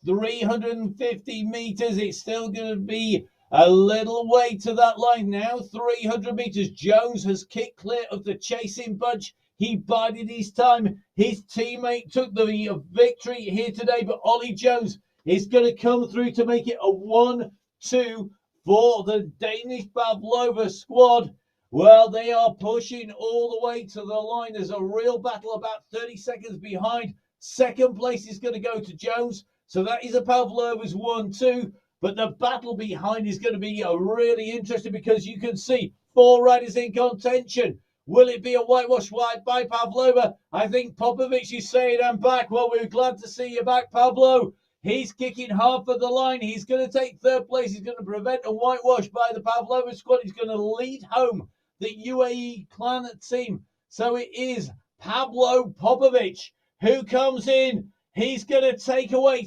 350 meters. It's still going to be a little way to that line now. 300 meters. Jones has kicked clear of the chasing bunch. He bided his time. His teammate took the victory here today, but Ollie Jones is going to come through to make it a 1-2 for the Danish Pavlova squad. Well, they are pushing all the way to the line. There's a real battle about 30 seconds behind. Second place is going to go to Jones. So that is a Pavlova's 1-2. But the battle behind is going to be really interesting because you can see 4 riders in contention. Will it be a whitewash white by Pavlova? I think Popovic is saying, I'm back. Well, we're glad to see you back, Pablo. He's kicking half of the line. He's going to take third place. He's going to prevent a whitewash by the Pavlova squad. He's going to lead home the UAE clan team. So it is Pablo Popovic who comes in. He's going to take away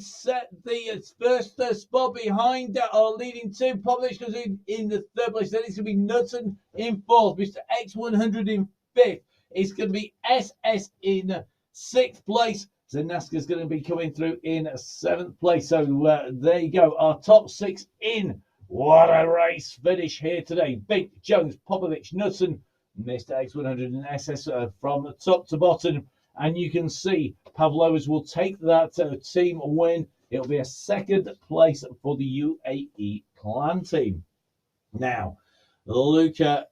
the first spot behind leading to Popovic goes in the third place. Then it's going to be Knudsen in fourth. Mr. X100 in fifth. It's going to be SS in sixth place. Zanaska's going to be coming through in seventh place. So there you go. Our top 6 in. What a race finish here today. Bink, Jones, Popovic, Knudsen, Mr. X100 and SS from top to bottom. And you can see Pavlovas will take that team win. It'll be a second place for the UAE clan team. Now, Luca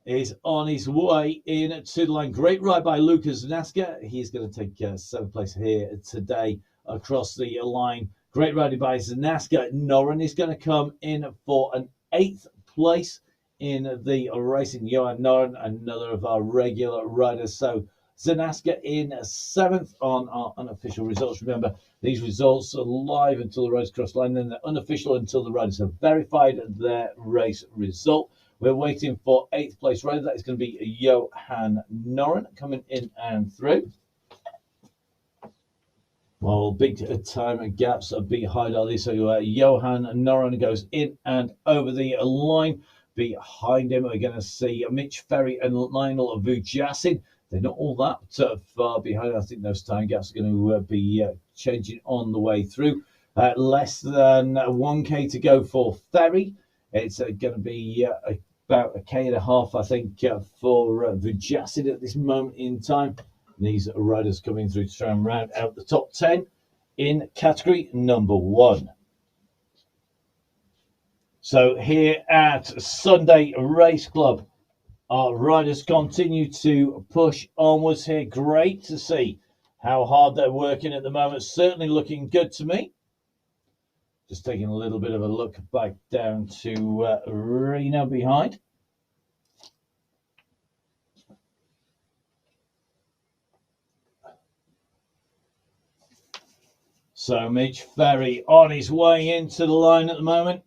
is on his way in to the line. Great ride by Lucas Naska. He's going to take seventh place here today across the line. Great riding by Zanaska. Noren is going to come in for an 8th place in the racing. Johan Noren, another of our regular riders. So Zanaska in 7th on our unofficial results. Remember, these results are live until the riders cross the line, then they're unofficial until the riders have verified their race result. We're waiting for 8th place rider. That is going to be Johan Noren coming in and through. Well, big time gaps behind all this. So Johan Noren goes in and over the line. Behind him, we're going to see Mitch Ferry and Lionel Vujasin. They're not all that far behind. I think those time gaps are going to be changing on the way through. Less than 1K to go for Ferry. It's going to be about 1.5K, I think, for Vujasin at this moment in time. These riders coming through to try and round out the top 10 in category number 1. So here at Sunday Race Club, our riders continue to push onwards here. Great to see how hard they're working at the moment. Certainly looking good to me. Just taking a little bit of a look back down to Rena behind. So Mitch Ferry on his way into the line at the moment.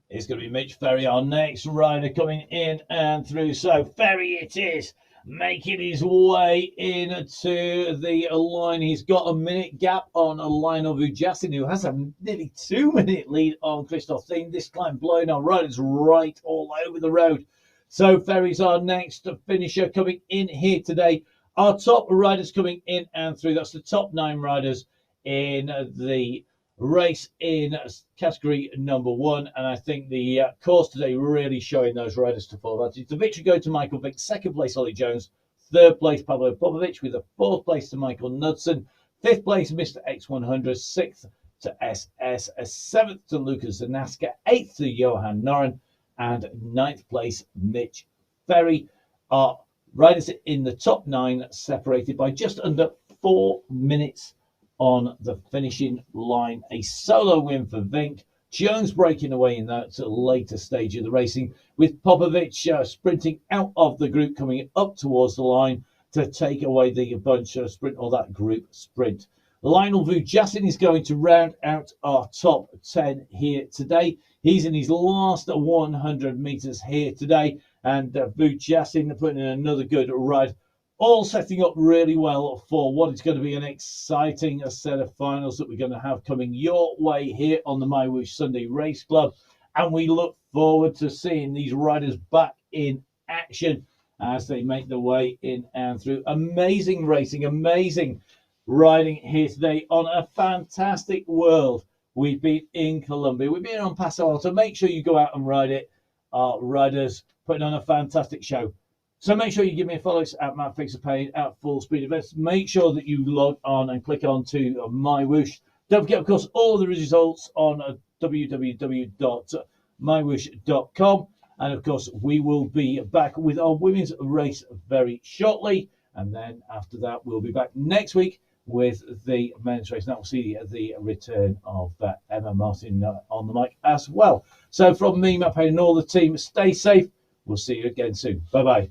It's going to be Mitch Ferry, our next rider, coming in and through. So Ferry it is, making his way into the line. He's got a minute gap on Lionel Vujasin, who has a nearly 2-minute lead on Christoph Thiem. This climb blowing our riders right all over the road. So Ferry's our next finisher coming in here today. Our top riders coming in and through. That's the top 9 riders in the race in category number 1. And I think the course today really showing those riders to full advantage. The victory goes to Michael Vick. 2nd place, Ollie Jones. 3rd place, Pablo Popovic, with a 4th place to Michael Knudsen. 5th place, Mr. X100. 6th to SS. 7th to Lucas Zanaska. 8th to Johan Noren. And 9th place, Mitch Ferry. Our riders in the top 9 separated by just under 4 minutes on the finishing line. A solo win for Vink. Jones breaking away in that later stage of the racing, with Popovic sprinting out of the group, coming up towards the line to take away the bunch sprint, or that group sprint. Lionel Vujasin is going to round out our top 10 here today. He's in his last 100 meters here today, and Vujasin putting in another good ride. All setting up really well for what is going to be an exciting set of finals that we're going to have coming your way here on the MyWhoosh Sunday Race Club. And we look forward to seeing these riders back in action as they make their way in and through. Amazing racing, amazing riding here today on a fantastic world. We've been in Colombia, we've been on Paso Alto. Make sure you go out and ride it. Our riders putting on a fantastic show. So make sure you give me a follow at Matt Fixer Pain at Full Speed Events. Make sure that you log on and click on to MyWhoosh. Don't forget, of course, all the results on www.mywhoosh.com. And of course, we will be back with our women's race very shortly. And then after that, we'll be back next week with the men's race. And that will see the return of Emma Martin on the mic as well. So from me, Matt Payne, and all the team, stay safe. We'll see you again soon. Bye-bye.